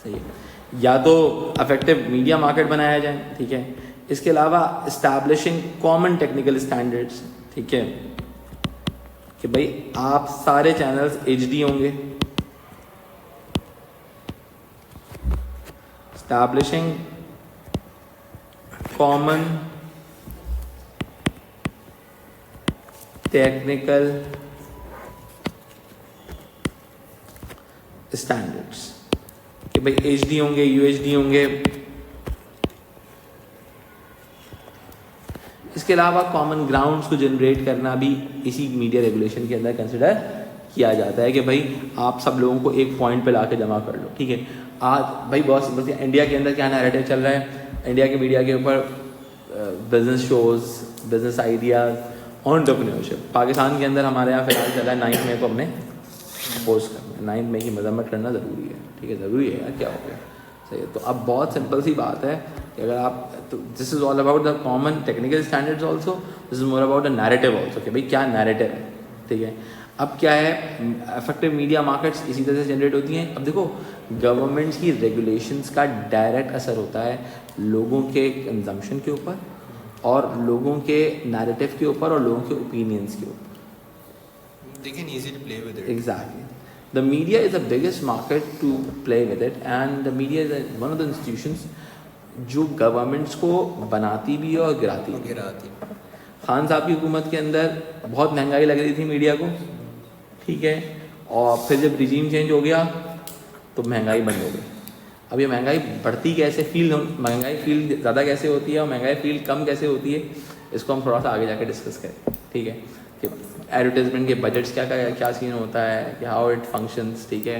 सही है। या तो इफेक्टिव मीडिया मार्केट बनाया जाए, ठीक है। इसके अलावा इस्टेब्लिशिंग कॉमन टेक्निकल स्टैंडर्ड्स, ठीक है, कि भाई आप सारे चैनल्स HD होंगे, establishing common technical standards कि भाई HD होंगे, UHD होंगे। इसके अलावा कॉमन ग्राउंड्स को जनरेट करना भी इसी मीडिया रेगुलेशन के अंदर कंसिडर किया जाता है कि भाई आप सब लोगों को एक पॉइंट पे लाके जमा कर लो, ठीक है। आज भाई बहुत सिंपल, इंडिया के अंदर क्या नैरेटिव चल रहा है, इंडिया के मीडिया के ऊपर business shows, business ideas, entrepreneurship. Pakistan के अंदर हमारे यहाँ फिलहाल चल रहा है 9 मई को हमने पोस्ट करना, 9 मई की मजम्मत करना ज़रूरी है, ठीक है, ज़रूरी है यार, क्या हो गया, सही है। तो अब बहुत सिंपल सी बात है कि अगर आप, तो this is all about the common technical standards also, this is more about the narrative also कि भाई क्या नैरेटिव है, ठीक है। अब क्या है, इफेक्टिव मीडिया मार्केट्स इसी तरह से जनरेट होती हैं। अब देखो गवर्नमेंट्स की रेगुलेशंस का डायरेक्ट असर होता है लोगों के कंजम्पशन के ऊपर और लोगों के नैरेटिव के ऊपर और लोगों के ओपिनियंस के ऊपर। they can easily play with it. Exactly. The media is the biggest market to play with it, and the media is one of the institutions जो गवर्नमेंट्स को बनाती भी है और गिराती भी है। गिराती। खान साहब की हुकूमत के अंदर बहुत महंगाई लग रही थी मीडिया को, ठीक है, और फिर जब रिजीम चेंज हो गया तो महंगाई बंद हो गई। अब ये महंगाई बढ़ती कैसे, महंगाई फील ज़्यादा कैसे होती है और महंगाई फील कम कैसे होती है, इसको हम थोड़ा सा आगे जाके डिस्कस करें, ठीक है। कि एडवर्टाइजमेंट के बजट्स क्या सीन होता है, कि हाउ इट फंक्शंस, ठीक है,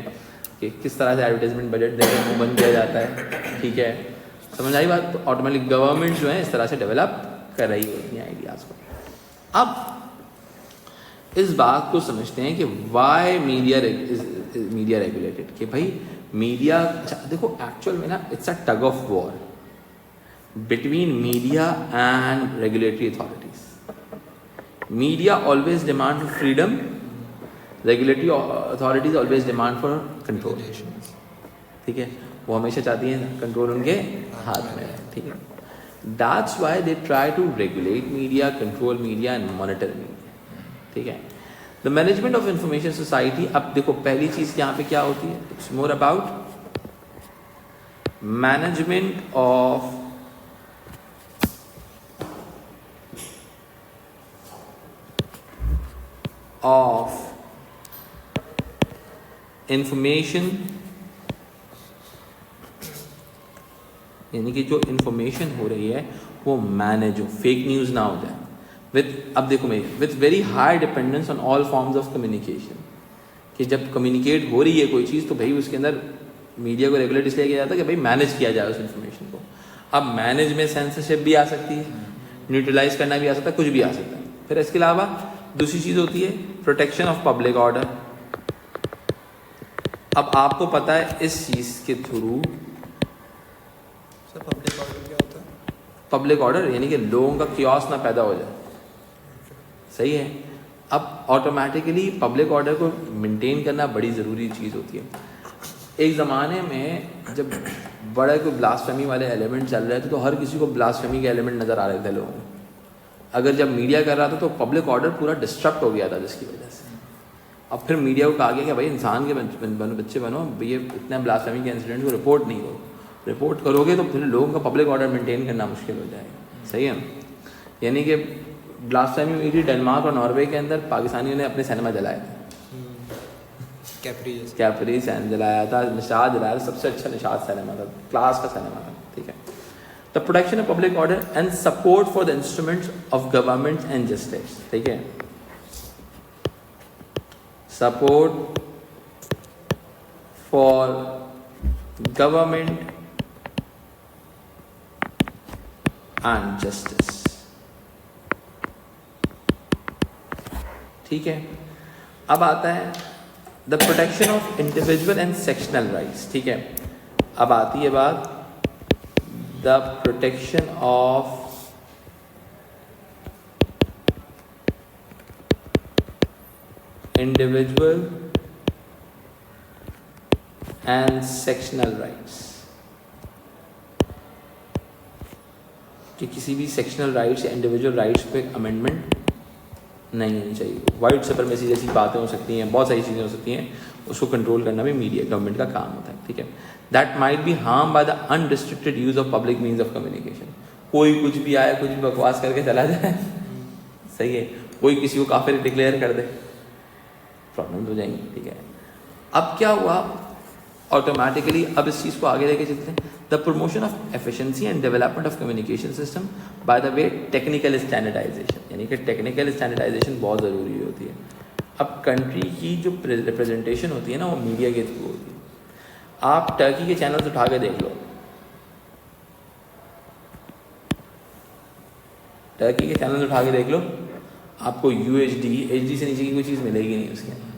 कि किस तरह से एडवर्टाइजमेंट बजट देने को बंद किया जाता है, ठीक है, समझ आई बात। तो ऑटोमेटिक गवर्नमेंट जो है इस तरह से डेवलप कर रही होती हैं आइडियाज़ को। अब इस बात को समझते हैं कि वाई मीडिया रेगुलेटेड, कि भाई मीडिया, देखो एक्चुअल में ना it's a tug of war between media and regulatory authorities. Media always demand for freedom, regulatory authorities always demand for control, ठीक है, वो हमेशा चाहती हैं कंट्रोल उनके हाथ में है, ठीक है। That's why they try to regulate media, control media and monitor media, ठीक है। The management of information society, अब देखो पहली चीज यहाँ पे क्या होती है, it's more about management of information, यानी कि जो इंफॉर्मेशन हो रही है वो मैनेज हो, फेक न्यूज़ ना हो जाए विद, अब देखो मेरी, with very high dependence on all forms of communication, कि जब कम्युनिकेट हो रही है कोई चीज़ तो भाई उसके अंदर मीडिया को रेगुलेट इसलिए किया जाता है कि भाई मैनेज किया जाए उस इन्फॉर्मेशन को। अब मैनेज में सेंसरशिप भी आ सकती है, न्यूट्रलाइज करना भी आ सकता है, कुछ भी आ सकता है। फिर इसके अलावा दूसरी चीज़ होती है प्रोटेक्शन ऑफ पब्लिक ऑर्डर। अब आपको पता है इस चीज़ के थ्रू सर पब्लिक ऑर्डर क्या होता है? पब्लिक ऑर्डर यानी कि लोगों का क्योस ना पैदा हो जाए, सही है। अब ऑटोमेटिकली पब्लिक ऑर्डर को मेंटेन करना बड़ी ज़रूरी चीज़ होती है। एक ज़माने में जब बड़े कोई ब्लास्फेमी वाले एलिमेंट चल रहे थे तो हर किसी को ब्लास्फेमी के एलिमेंट नज़र आ रहे थे लोगों को। अगर जब मीडिया कर रहा था तो पब्लिक ऑर्डर पूरा डिस्टर्ब हो गया था जिसकी वजह से। अब फिर मीडिया को कहा गया कि भाई इंसान के बच्चे बनो, ये इतने ब्लास्फेमी के इंसिडेंट को रिपोर्ट नहीं करो, रिपोर्ट करोगे तो फिर लोगों का पब्लिक ऑर्डर मेंटेन करना मुश्किल हो जाएगा, सही है। यानी कि ब्लास्फेमी हुई थी डेनमार्क और नॉर्वे के अंदर, पाकिस्तानियों ने अपने सिनेमा जलाए थे, कैप्री जलाया था, निशाद जलाया था, सबसे अच्छा निशाद सिनेमा था, क्लास का सिनेमा था, ठीक है। The protection of public order and support for the instruments of government and justice, ठीक है। Support for government and justice, ठीक है। अब आता है the protection of individual and sectional rights, ठीक है। अब आती है बात the protection of individual and sectional rights, कि किसी भी सेक्शनल राइट्स या इंडिविजुअल राइट्स पे अमेंडमेंट नहीं होनी चाहिए। वाइट सुपरमेसी जैसी बातें हो सकती हैं, बहुत सारी चीज़ें हो सकती हैं, उसको कंट्रोल करना भी मीडिया गवर्नमेंट का काम होता है, ठीक है। That might be harm by the unrestricted use of public means of communication. कोई कुछ भी आए, कुछ भी बकवास करके चला जाए, सही है, कोई किसी को काफिर डिक्लेयर कर दे, प्रॉब्लम हो जाएंगी, ठीक है। अब क्या हुआ ऑटोमेटिकली, अब इस चीज़ को आगे लेके चलते हैं। The promotion of efficiency and development of communication system by the way technical standardisation, यानी कि टेक्निकल स्टैंडर्डाइजेशन बहुत ज़रूरी होती है। अब कंट्री की जो रिप्रेजेंटेशन होती है ना, वो मीडिया के थ्रू होती है। आप टर्की के चैनल्स उठा के देख लो, टर्की के चैनल्स उठा के देख लो, आपको UHD से नीचे की कोई चीज़ मिलेगी नहीं उसके अंदर।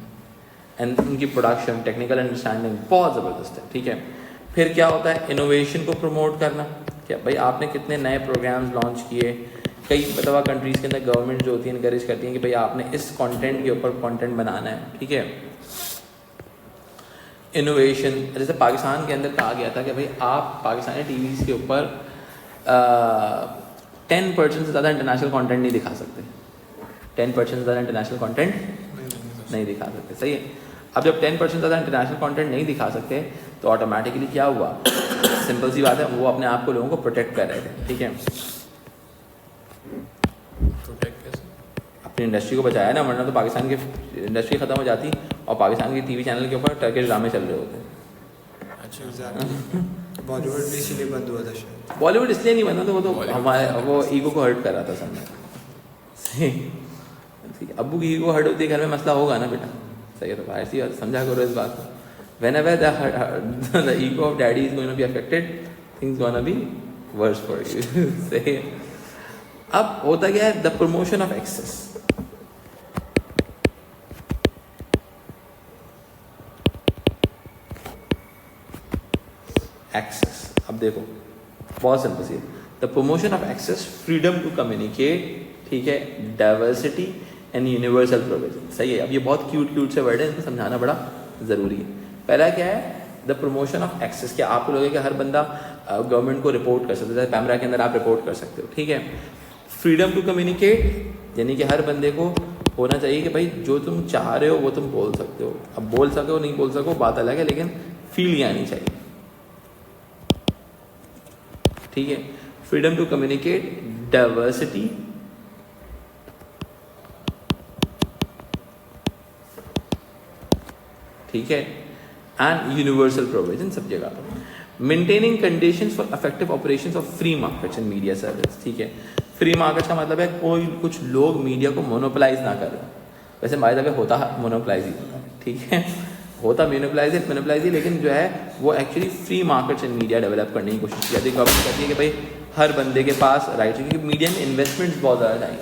एंड उनकी प्रोडक्शन, टेक्निकल अंडरस्टैंडिंग बहुत ज़बरदस्त है, ठीक है। फिर क्या होता है, इनोवेशन को प्रमोट करना। क्या भाई आपने कितने नए प्रोग्राम्स लॉन्च किए, कई मतलब कंट्रीज़ के अंदर गवर्नमेंट जो होती है इनकरेज करती हैं कि भाई आपने इस कंटेंट के ऊपर कंटेंट बनाना है, ठीक है। इनोवेशन, जैसे पाकिस्तान के अंदर कहा गया था कि भाई आप पाकिस्तानी टीवीज़ के ऊपर 10% से ज़्यादा इंटरनेशनल कंटेंट नहीं दिखा सकते, 10% से ज़्यादा इंटरनेशनल कंटेंट नहीं दिखा सकते, सही है। अब जब 10% ज़्यादा इंटरनेशनल कंटेंट नहीं दिखा सकते तो ऑटोमेटिकली क्या हुआ, सिंपल सी बात है, वो अपने आप को लोगों को प्रोटेक्ट कर रहे थे, ठीक है। प्रोटेक्ट कैसे? अपनी इंडस्ट्री को बचाया ना, वरना तो पाकिस्तान की इंडस्ट्री ख़त्म हो जाती और पाकिस्तान के टीवी चैनल के ऊपर टर्किश ड्रामे चल रहे होते। अच्छा, बॉलीवुड भी इसीलिए बंद हुआ था शायद। बॉलीवुड इसलिए नहीं बना था, वो तो हमारे वो ईगो को हर्ट कर रहा था सब में। अब्बू की ईगो हर्ट होती है, घर में मसला होगा ना बेटा, सही है। तो ऐसी बात समझा करो इस बात को। Whenever the ego of daddy is going to be affected, things gonna be worse for you. सही है। अब होता क्या है, the promotion of access. Access. अब देखो बहुत सिंपल सी है, the promotion of access, freedom to communicate, ठीक है, diversity and universal provision, सही है। अब ये बहुत क्यूट से वर्ड है, इनको समझाना बड़ा ज़रूरी है। पहला क्या है, द प्रमोशन ऑफ एक्सेस। क्या आपको लोगे कि हर बंदा गवर्नमेंट को रिपोर्ट कर सकता है, जैसे कैमरा के अंदर आप रिपोर्ट कर सकते हो, ठीक है। फ्रीडम टू कम्युनिकेट, यानी कि हर बंदे को होना चाहिए कि भाई जो तुम चाह रहे हो वो तुम बोल सकते हो। अब बोल सको नहीं बोल सको बात अलग है, लेकिन फील ही आनी चाहिए, ठीक है। फ्रीडम टू कम्युनिकेट, डाइवर्सिटी, ठीक है, एंड यूनिवर्सल प्रोविजन सब जगह पर। Maintaining conditions for effective operations of free markets and media service, ठीक है। फ्री मार्केट्स का मतलब है कोई कुछ लोग मीडिया को मोनोपोलाइज ना करें। वैसे बाय द वे होता है मोनोपोलाइज ही, ठीक है, होता मोनोपोलाइज ही, लेकिन जो है वो actually free markets and media develop करने की कोशिश की जाती है। गवर्नमेंट कहती है कि भाई हर बंदे के पास राइट है, क्योंकि मीडिया में इन्वेस्टमेंट्स बहुत ज़्यादा चाहिए।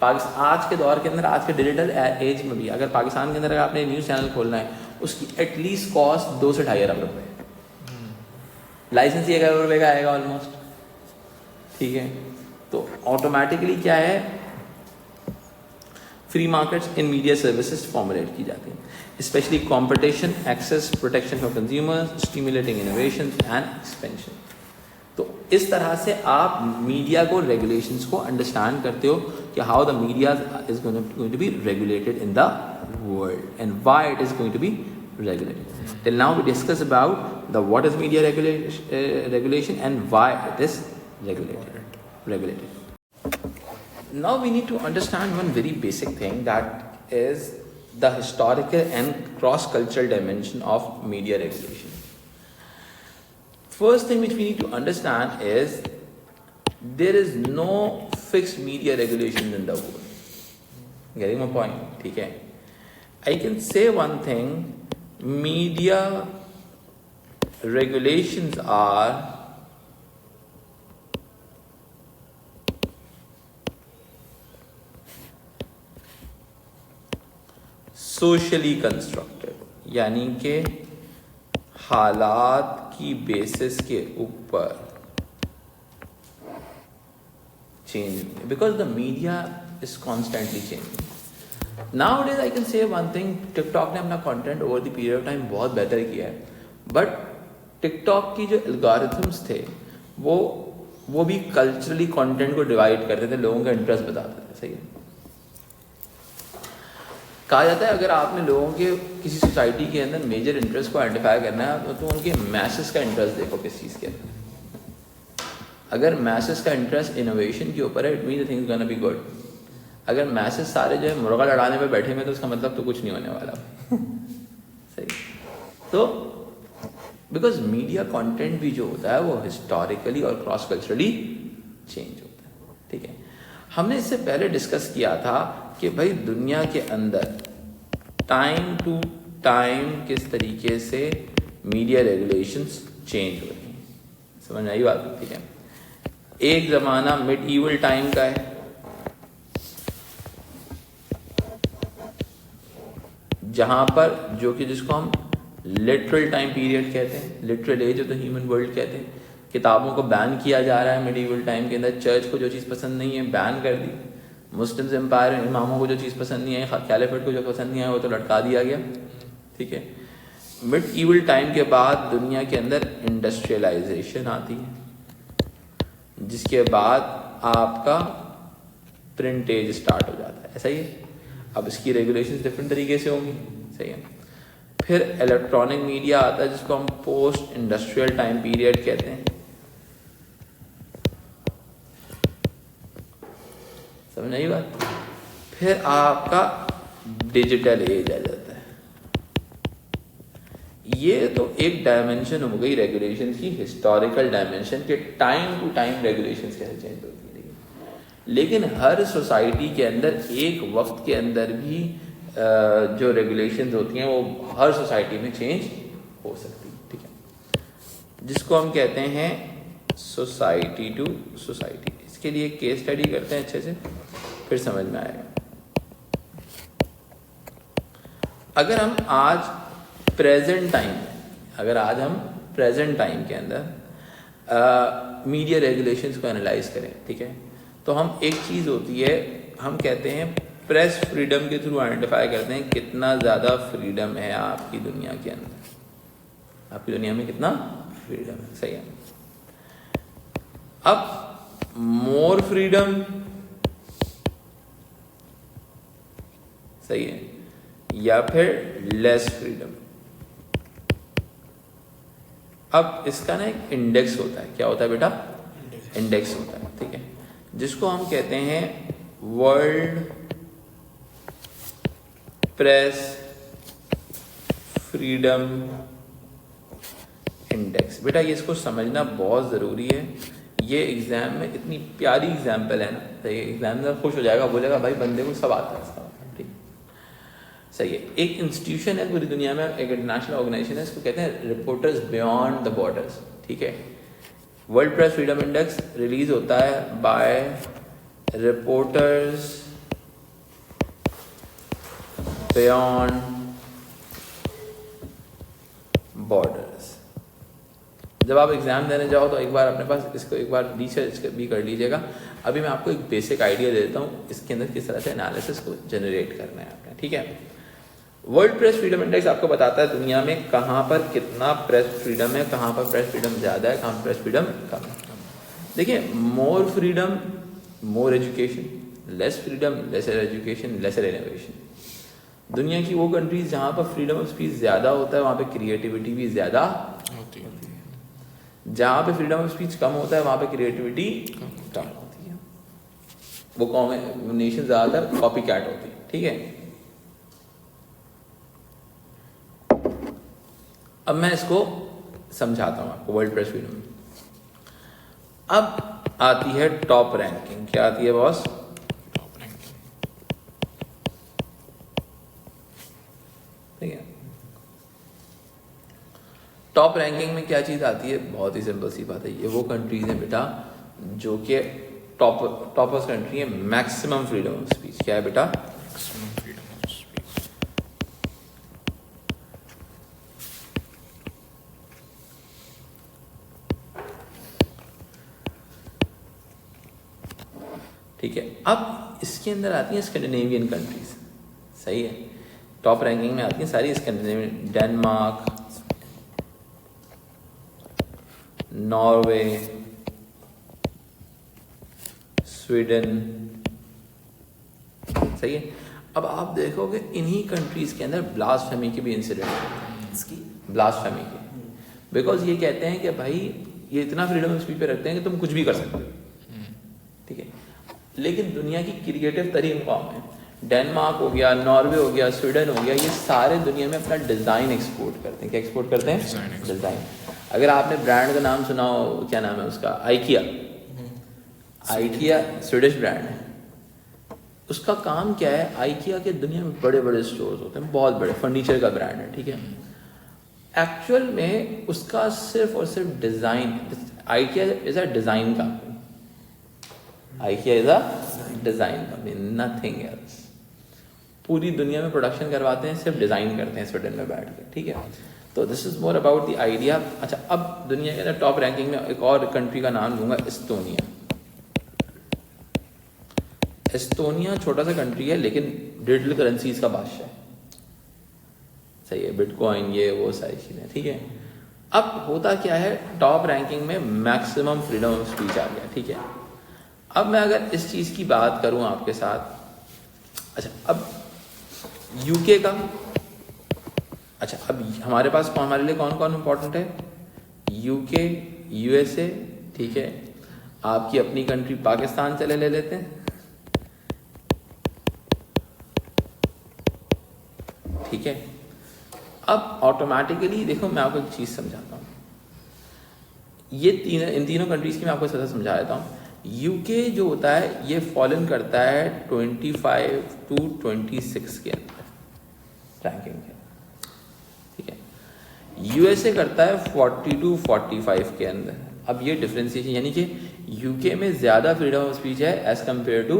पाकिस्तान आज के दौर के अंदर, आज के डिजिटल एज में भी अगर पाकिस्तान के अंदर अगर आपने न्यूज़ चैनल खोलना है, उसकी एटलीस्ट कॉस्ट 2 से 2.5 अरब रुपये, लाइसेंस ही 1 अरब रुपये का आएगा ऑलमोस्ट, ठीक है। तो ऑटोमेटिकली क्या है, free markets in media services formulate की जाती हैं, specially competition, access, protection for consumers, stimulating innovation and expansion. तो इस तरह से आप मीडिया को, रेगुलेशंस को अंडरस्टैंड करते हो कि how the media is going to be regulated in the world and why it is going to be regulated. Till now we discuss about the what is media regulation and why it is regulated. Now we need to understand one very basic thing, that is the historical and cross-cultural dimension of media regulation. First thing which we need to understand is there is no fixed media regulation in the world. Getting my point? ठीक है. I can say one thing. Media regulations are socially constructed, यानी कि हालात की basis के ऊपर change, because the media is constantly changing. Nowadays I can say one thing, TikTok ने अपना content over the period of time बहुत बेहतर किया है, बट टिकटॉक की जो एल्गोरिथम्स थे वो भी कल्चरली कंटेंट को डिवाइड करते थे, लोगों का इंटरेस्ट बताते थे. सही है. कहा जाता है अगर आपने लोगों के किसी सोसाइटी के अंदर मेजर इंटरेस्ट को आइडेंटिफाई करना है तो उनके मैसेस का इंटरेस्ट देखो किस चीज़ के अंदर. अगर मैसेस का इंटरेस्ट इनोवेशन के ऊपर है, it mean the things gonna be good. अगर मैसेज सारे जो है मुर्गा लड़ाने पे बैठे हुए तो उसका मतलब तो कुछ नहीं होने वाला. सही. तो बिकॉज मीडिया कंटेंट भी जो होता है वो हिस्टोरिकली और क्रॉस कल्चरली चेंज होता है. ठीक है. हमने इससे पहले डिस्कस किया था कि भाई दुनिया के अंदर टाइम टू टाइम किस तरीके से मीडिया रेगुलेशंस चेंज हो रही हैं. समझ आई बात. ठीक है. एक ज़माना मिडीवल टाइम का है, जहां पर जो कि जिसको हम लिटरल टाइम पीरियड कहते हैं, literal age of the human world कहते हैं. किताबों को बैन किया जा रहा है मिडीवल टाइम के अंदर. चर्च को जो चीज़ पसंद नहीं है बैन कर दी. मुस्लिम्स एम्पायर इमामों को जो चीज़ पसंद नहीं है, कैलिफेट को जो पसंद नहीं है वो तो लटका दिया गया. ठीक है. मिडीवल टाइम के बाद दुनिया के अंदर इंडस्ट्रियलाइजेशन आती है, जिसके बाद आपका प्रिंट एज स्टार्ट हो जाता है. ऐसा ही है. अब इसकी रेगुलेशंस डिफरेंट तरीके से होंगी. सही है. फिर इलेक्ट्रॉनिक मीडिया आता है जिसको हम पोस्ट इंडस्ट्रियल टाइम पीरियड कहते हैं. समझ नहीं बात. फिर आपका डिजिटल एज आ जाता है. ये तो एक डायमेंशन हो गई रेगुलेशन की, हिस्टोरिकल डायमेंशन के टाइम टू टाइम रेगुलेशंस कैसे चेंज होती है. लेकिन हर सोसाइटी के अंदर एक वक्त के अंदर भी जो रेगुलेशंस होती हैं वो हर सोसाइटी में चेंज हो सकती है. ठीक है. जिसको हम कहते हैं सोसाइटी टू सोसाइटी. इसके लिए केस स्टडी करते हैं अच्छे से, फिर समझ में आएगा. अगर हम आज प्रेजेंट टाइम के अंदर मीडिया रेगुलेशंस को एनालाइज करें, ठीक है, तो हम एक चीज़ होती है, हम कहते हैं प्रेस फ्रीडम के थ्रू आइडेंटिफाई करते हैं कितना ज़्यादा फ्रीडम है आपकी दुनिया के अंदर. आपकी दुनिया में कितना फ्रीडम है. सही है. अब मोर फ्रीडम, सही है, या फिर लेस फ्रीडम. अब इसका ना एक इंडेक्स होता है. क्या होता है बेटा? इंडेक्स होता है. ठीक है. जिसको हम कहते हैं वर्ल्ड प्रेस फ्रीडम इंडेक्स. बेटा ये इसको समझना बहुत ज़रूरी है. ये एग्जाम में इतनी प्यारी एग्जाम्पल है ना, सही है. एग्जामिनर खुश हो जाएगा, बोलेगा भाई बंदे को सब आता है इसका. ठीक. सही है. एक इंस्टीट्यूशन है पूरी दुनिया में, एक इंटरनेशनल ऑर्गेनाइजेशन है, इसको कहते हैं रिपोर्टर्स बियॉन्ड द बॉर्डर्स. ठीक है. World Press Freedom index release होता है बाय रिपोर्टर्स बियॉन्ड बॉर्डर्स। जब आप एग्जाम देने जाओ तो एक बार अपने पास इसको एक बार रिसर्च भी कर लीजिएगा। अभी मैं आपको एक बेसिक आइडिया दे देता हूँ इसके अंदर किस तरह से एनालिसिस को जनरेट करना है आपने, ठीक है। वर्ल्ड प्रेस फ्रीडम इंडेक्स आपको बताता है दुनिया में कहाँ पर कितना प्रेस फ्रीडम है, कहाँ पर प्रेस फ्रीडम ज़्यादा है, कहाँ पर प्रेस फ्रीडम कम है। देखिए, more freedom more education, less freedom lesser education lesser innovation. दुनिया की वो कंट्रीज जहाँ पर फ्रीडम ऑफ स्पीच ज़्यादा होता है वहाँ पे क्रिएटिविटी भी ज़्यादा होती है। जहाँ पे फ्रीडम ऑफ स्पीच कम होता है वहाँ पे क्रिएटिविटी कम होती है। वो कौन है, नेशन ज़्यादातर कॉपी कैट होती है, ठीक है। अब मैं इसको समझाता हूँ आपको वर्ल्ड प्रेस फ्रीडम। अब आती है टॉप रैंकिंग। क्या आती है बॉस? Top ranking. ठीक है। टॉप रैंकिंग में क्या चीज आती है? बहुत ही सिंपल सी बात है, ये वो कंट्रीज हैं बेटा जो कि टॉपर्स कंट्री है, मैक्सिमम फ्रीडम ऑफ स्पीच। क्या है बेटा? Maximum freedom of speech. ठीक है। अब इसके अंदर आती हैं स्कैंडिनेवियन कंट्रीज, सही है। टॉप रैंकिंग में आती हैं सारी स्कैंडिनेवियन, डेनमार्क, नॉर्वे, स्वीडन, सही है। अब आप देखोगे इन्हीं कंट्रीज के अंदर ब्लास्फेमी के भी इंसिडेंट है, ब्लास्फेमी के, बिकॉज ये कहते हैं कि भाई ये इतना फ्रीडम ऑफ स्पीच पे रखते हैं कि तुम कुछ भी कर सकते हो, ठीक है। लेकिन दुनिया की क्रिएटिव तरीन कौम है, डेनमार्क हो गया, नॉर्वे हो गया, स्वीडन हो गया, ये सारे दुनिया में अपना डिज़ाइन एक्सपोर्ट करते हैं। क्या एक्सपोर्ट करते हैं? डिज़ाइन। अगर आपने ब्रांड का नाम सुना हो, क्या नाम है उसका, आइकिया। आइकिया स्वीडिश ब्रांड है। उसका काम क्या है? आइकिया के दुनिया में बड़े बड़े स्टोर्स होते हैं, बहुत बड़े, फर्नीचर का ब्रांड है, ठीक है। एक्चुअल में उसका सिर्फ और सिर्फ design, IKEA is a design company, IKEA is a design company, nothing else. पूरी दुनिया में प्रोडक्शन करवाते हैं, सिर्फ डिज़ाइन करते हैं स्वीडन में बैठ के, ठीक है। तो this is more about the idea. अच्छा, अब दुनिया के अंदर टॉप रैंकिंग में एक और कंट्री का नाम लूंगा, एस्टोनिया। एस्टोनिया छोटा सा कंट्री है लेकिन डिजिटल करेंसीज का बादशाह है, सही है, बिटकॉइन ये वो सारी चीज़ें, ठीक है। अब होता क्या है, टॉप रैंकिंग में मैक्सिमम फ्रीडम ऑफ स्पीच आ गया, ठीक है। अब मैं अगर इस चीज़ की बात करूं आपके साथ, अच्छा अब यूके का, अच्छा अब हमारे पास हमारे लिए कौन कौन इंपॉर्टेंट है? यूके, यूएसए, ठीक है। आपकी अपनी कंट्री पाकिस्तान चले ले लेते हैं, ठीक है। अब ऑटोमेटिकली देखो, मैं आपको एक चीज़ समझाता हूँ, ये इन तीनों कंट्रीज की मैं आपको सजा समझा देता हूँ। यूके जो होता है ये फॉलन करता है 25 to 26 के अंदर रैंकिंग के, ठीक है। यूएसए करता है 40 to 45 के अंदर। अब ये डिफरेंशिएशन, यानी कि यूके में ज़्यादा फ्रीडम ऑफ स्पीच है as compared to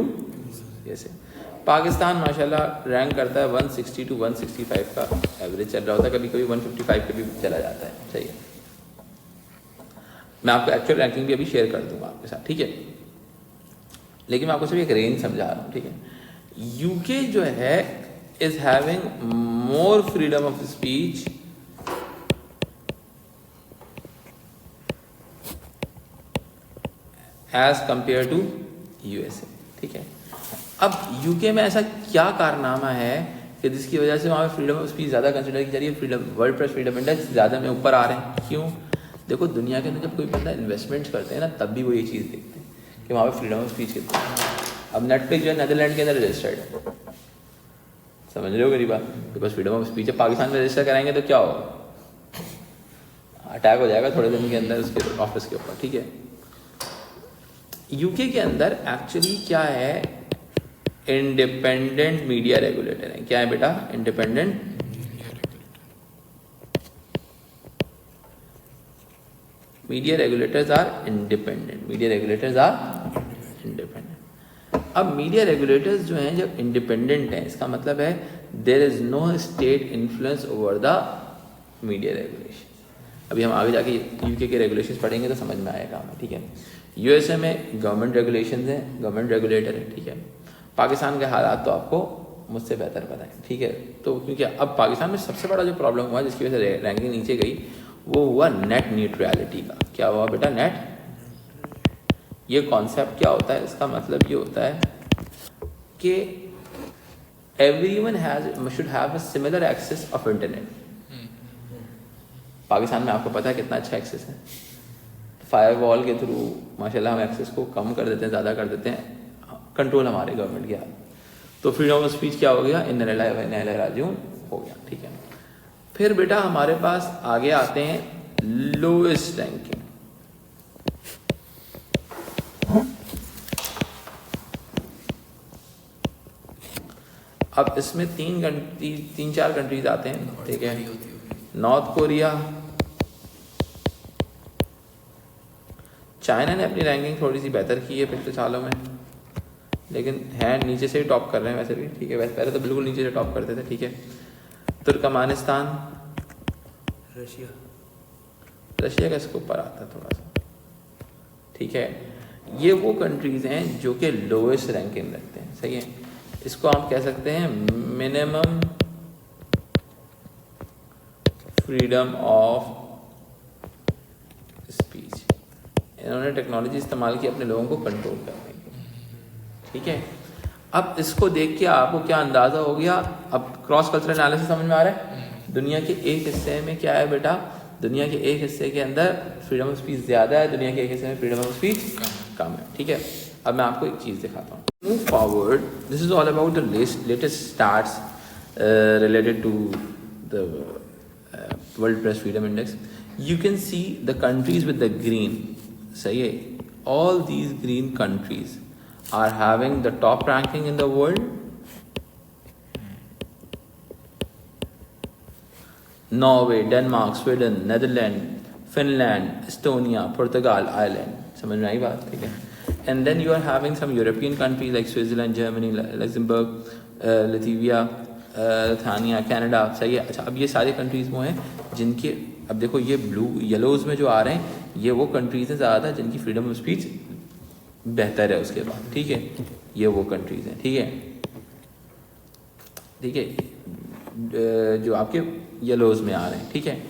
USA. Pakistan माशाल्लाह रैंक करता है 160 to 165 का एवरेज चल रहा होता है, कभी कभी 155 पे भी चला जाता है, सही है। मैं आपको एक्चुअल रैंकिंग भी अभी शेयर कर दूंगा आपके साथ, ठीक है। लेकिन मैं आपको सिर्फ एक रेंज समझा रहा हूँ, ठीक है। यूके जो है is having more freedom of speech as compare to USA, ठीक है। अब यूके में ऐसा क्या कारनामा है कि जिसकी वजह से वहाँ पे फ्रीडम ऑफ स्पीच ज़्यादा कंसिडर की जा रही है, freedom world Press Freedom index ज़्यादा में ऊपर आ रहे हैं, क्यों? देखो, दुनिया के अंदर जब कोई बंदा इन्वेस्टमेंट्स करते हैं ना, तब भी वो ये चीज़ देखते हैं कि वहाँ पे फ्रीडम ऑफ स्पीच कितनी है। अब नेटफ्लिक्स जो है नीदरलैंड के अंदर रजिस्टर्ड है, समझ रहे हो मेरी बात? बिकॉज फ्रीडम ऑफ स्पीच है, पाकिस्तान में रजिस्टर कराएंगे तो क्या होगा? अटैक हो जाएगा थोड़े दिन के अंदर उसके ऑफिस के ऊपर, ठीक है। यूके के अंदर एक्चुअली क्या है, इंडिपेंडेंट मीडिया रेगुलेटर है। क्या है बेटा? Independent media regulators are independent, media regulators are independent. अब मीडिया रेगुलेटर्स जो हैं जब इंडिपेंडेंट हैं, इसका मतलब है there is no state influence over the media regulation. अभी हम आगे जाके यूके के रेगुलेशंस पढ़ेंगे तो समझ में आएगा हमें, ठीक है। यूएसए में गवर्नमेंट रेगुलेशंस हैं, गवर्नमेंट रेगुलेटर है, ठीक है। पाकिस्तान के हालात तो आपको मुझसे बेहतर पता है, ठीक है। तो क्योंकि अब पाकिस्तान में सबसे बड़ा जो प्रॉब्लम हुआ जिसकी वजह से रैंकिंग नीचे गई वो हुआ नेट न्यूट्रलिटी का। क्या हुआ बेटा? नेट। ये कॉन्सेप्ट क्या होता है? इसका मतलब ये होता है कि everyone should have a similar access of internet। Pakistan में आपको पता है कितना अच्छा एक्सेस है। फायरवॉल के थ्रू माशाल्लाह हम एक्सेस को कम कर देते हैं, ज़्यादा कर देते हैं, कंट्रोल हमारे गवर्नमेंट के हाथ। तो फ्रीडम ऑफ स्पीच क्या हो गया? इन राजिऊन हो गया, ठीक है। फिर बेटा हमारे पास आगे आते हैं लोएस्ट रैंकिंग। अब इसमें तीन चार कंट्रीज आते हैं, ठीक है। नॉर्थ कोरिया, चाइना ने अपनी रैंकिंग थोड़ी सी बेहतर की है पिछले सालों में, लेकिन है नीचे से ही टॉप कर रहे हैं वैसे भी, ठीक है। वैसे पहले तो बिल्कुल नीचे से टॉप करते थे, ठीक है। तुर्कमानिस्तान, रशिया का इसके ऊपर आता है थोड़ा सा, ठीक है। ये वो कंट्रीज हैं जो कि लोएस्ट रैंकिंग रखते हैं, सही है। इसको हम कह सकते हैं मिनिमम फ्रीडम ऑफ स्पीच। इन्होंने टेक्नोलॉजी इस्तेमाल की अपने लोगों को कंट्रोल करने के, ठीक है। अब इसको देख के आपको क्या अंदाजा हो गया? अब क्रॉस कल्चरल एनालिसिस समझ में आ रहा है? दुनिया के एक हिस्से में क्या है बेटा? दुनिया के एक हिस्से के अंदर फ्रीडम ऑफ स्पीच ज़्यादा है, दुनिया के एक हिस्से में फ्रीडम ऑफ स्पीच कम है, ठीक है। अब मैं आपको एक चीज़ दिखाता हूँ। Move forward. This is all about the latest stats related to the World Press Freedom Index. You can see the countries with the green. सही है। All these green countries are having the top ranking in the world. Norway, Denmark, Sweden, Netherlands, Finland, Estonia, Portugal, Ireland. समझ में आई बात, ठीक है। And then you are having some European countries like Switzerland, Germany, Luxembourg, Latvia, Lithuania, Canada, सही है। अच्छा, अब ये सारे कंट्रीज़ वो हैं जिनके, अब देखो ये ब्लू येलोज़ में जो आ रहे हैं ये वो कंट्रीज़ हैं ज़्यादा जिनकी फ्रीडम ऑफ स्पीच बेहतर है उसके बाद, ठीक है। ये वो कंट्रीज़ हैं, ठीक है, ठीक है, जो आपके येलोज़ में आ रहे हैं, ठीक है।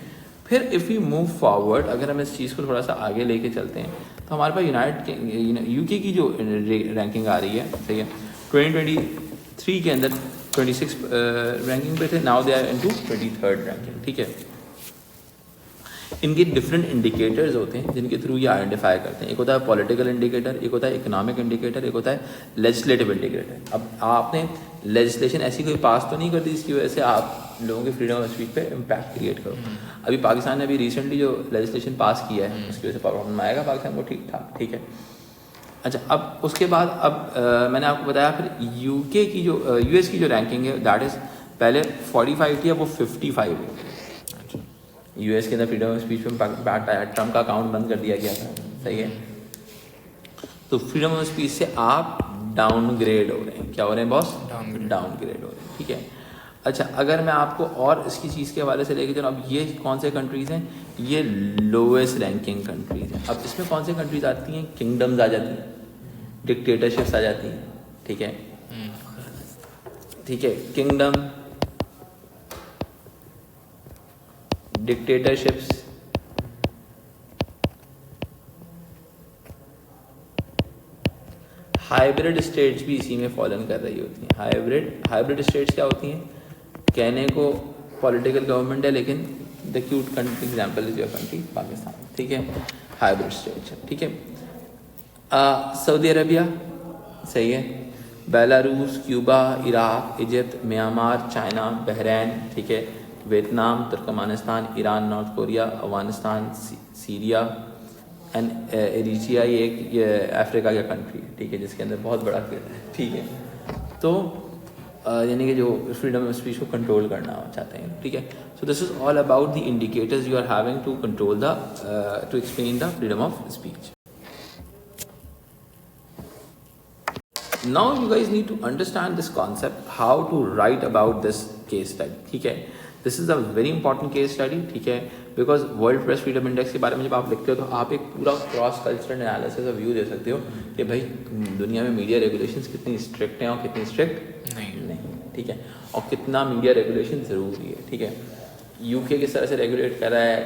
फिर इफ़ यू मूव फॉरवर्ड, अगर हम इस चीज़ को थोड़ा सा आगे लेके चलते हैं तो हमारे पास यूके की जो रैंकिंग आ रही है, सही है। 2023 के अंदर 26 रैंकिंग पे थे, now they are into 23rd ranking, ठीक है। इनके डिफरेंट इंडिकेटर्स होते हैं जिनके थ्रू ये आइडेंटिफाई करते हैं। एक होता है पॉलिटिकल इंडिकेटर, एक होता है इकोनॉमिक इंडिकेटर, एक होता है लेजिस्लेटिव इंडिकेटर। अब आपने लेजिस्लेशन ऐसी कोई पास तो नहीं कर दी जिसकी वजह से आप लोगों की फ्रीडम ऑफ स्पीच पे इम्पैक्ट क्रिएट करो। अभी पाकिस्तान ने अभी रिसेंटली जो लेजिस्लेशन पास किया है उसकी वजह से प्रॉब्लम आएगा पाकिस्तान को, ठीक ठाक, ठीक है। अच्छा, अब उसके बाद अब मैंने आपको बताया फिर यूके की जो यूएस की जो रैंकिंग है दैट इज़ पहले 45 थी, अब वो 55 है। यूएस के अंदर फ्रीडम ऑफ स्पीच पे इम्पैक्ट आया, ट्रम्प का अकाउंट बंद कर दिया गया था, सही है। तो फ्रीडम ऑफ स्पीच से आप डाउनग्रेड हो रहे हैं। क्या हो रहे हैं बॉस? डाउनग्रेड हो रहे हैं, ठीक है। अच्छा, अगर मैं आपको और इसकी चीज़ के हवाले से लेके चलूँ, अब ये कौन से कंट्रीज़ हैं? ये लोएस्ट रैंकिंग कंट्रीज़ हैं। अब इसमें कौन से कंट्रीज़ आती हैं? किंगडम्स आ जाती हैं, डिक्टेटरशिप्स आ जाती हैं, ठीक है, ठीक है। किंगडम, डिक्टेटरशिप्स, हाइब्रिड स्टेट्स भी इसी में फॉलन कर रही होती हैं। हाइब्रिड स्टेट्स क्या होती हैं? कहने को पॉलिटिकल गवर्नमेंट है लेकिन the cute country example is your country Pakistan, ठीक है। हाइब्रिड स्टेट्स, ठीक है। सऊदी अरबिया, सही है। Belarus, Cuba, Iraq, Egypt, Myanmar, China, Bahrain, ठीक है। Vietnam, Turkmenistan, Iran, north Korea, Afghanistan, Syria and Eritrea. ये एक अफ्रीका का कंट्री है, ठीक है, जिसके अंदर बहुत बड़ा, ठीक है। तो यानी कि जो फ्रीडम ऑफ स्पीच को कंट्रोल करना चाहते हैं, ठीक है। So this is all about the indicators you are having to control the to explain the freedom of speech. now you guys need to understand this concept, how to write about this case study. ठीक है, this is a very important case study. ठीक है, because world Press Freedom index के बारे में जब आप लिखते हो तो आप एक पूरा क्रॉस कल्चरल एनालिसिस का व्यू दे सकते हो कि भाई दुनिया में मीडिया रेगुलेशंस कितनी स्ट्रिक्ट हैं और कितनी स्ट्रिक्ट नहीं. ठीक है, और कितना मीडिया रेगुलेशन ज़रूरी है. ठीक है, यूके किस तरह से रेगुलेट कर रहा है,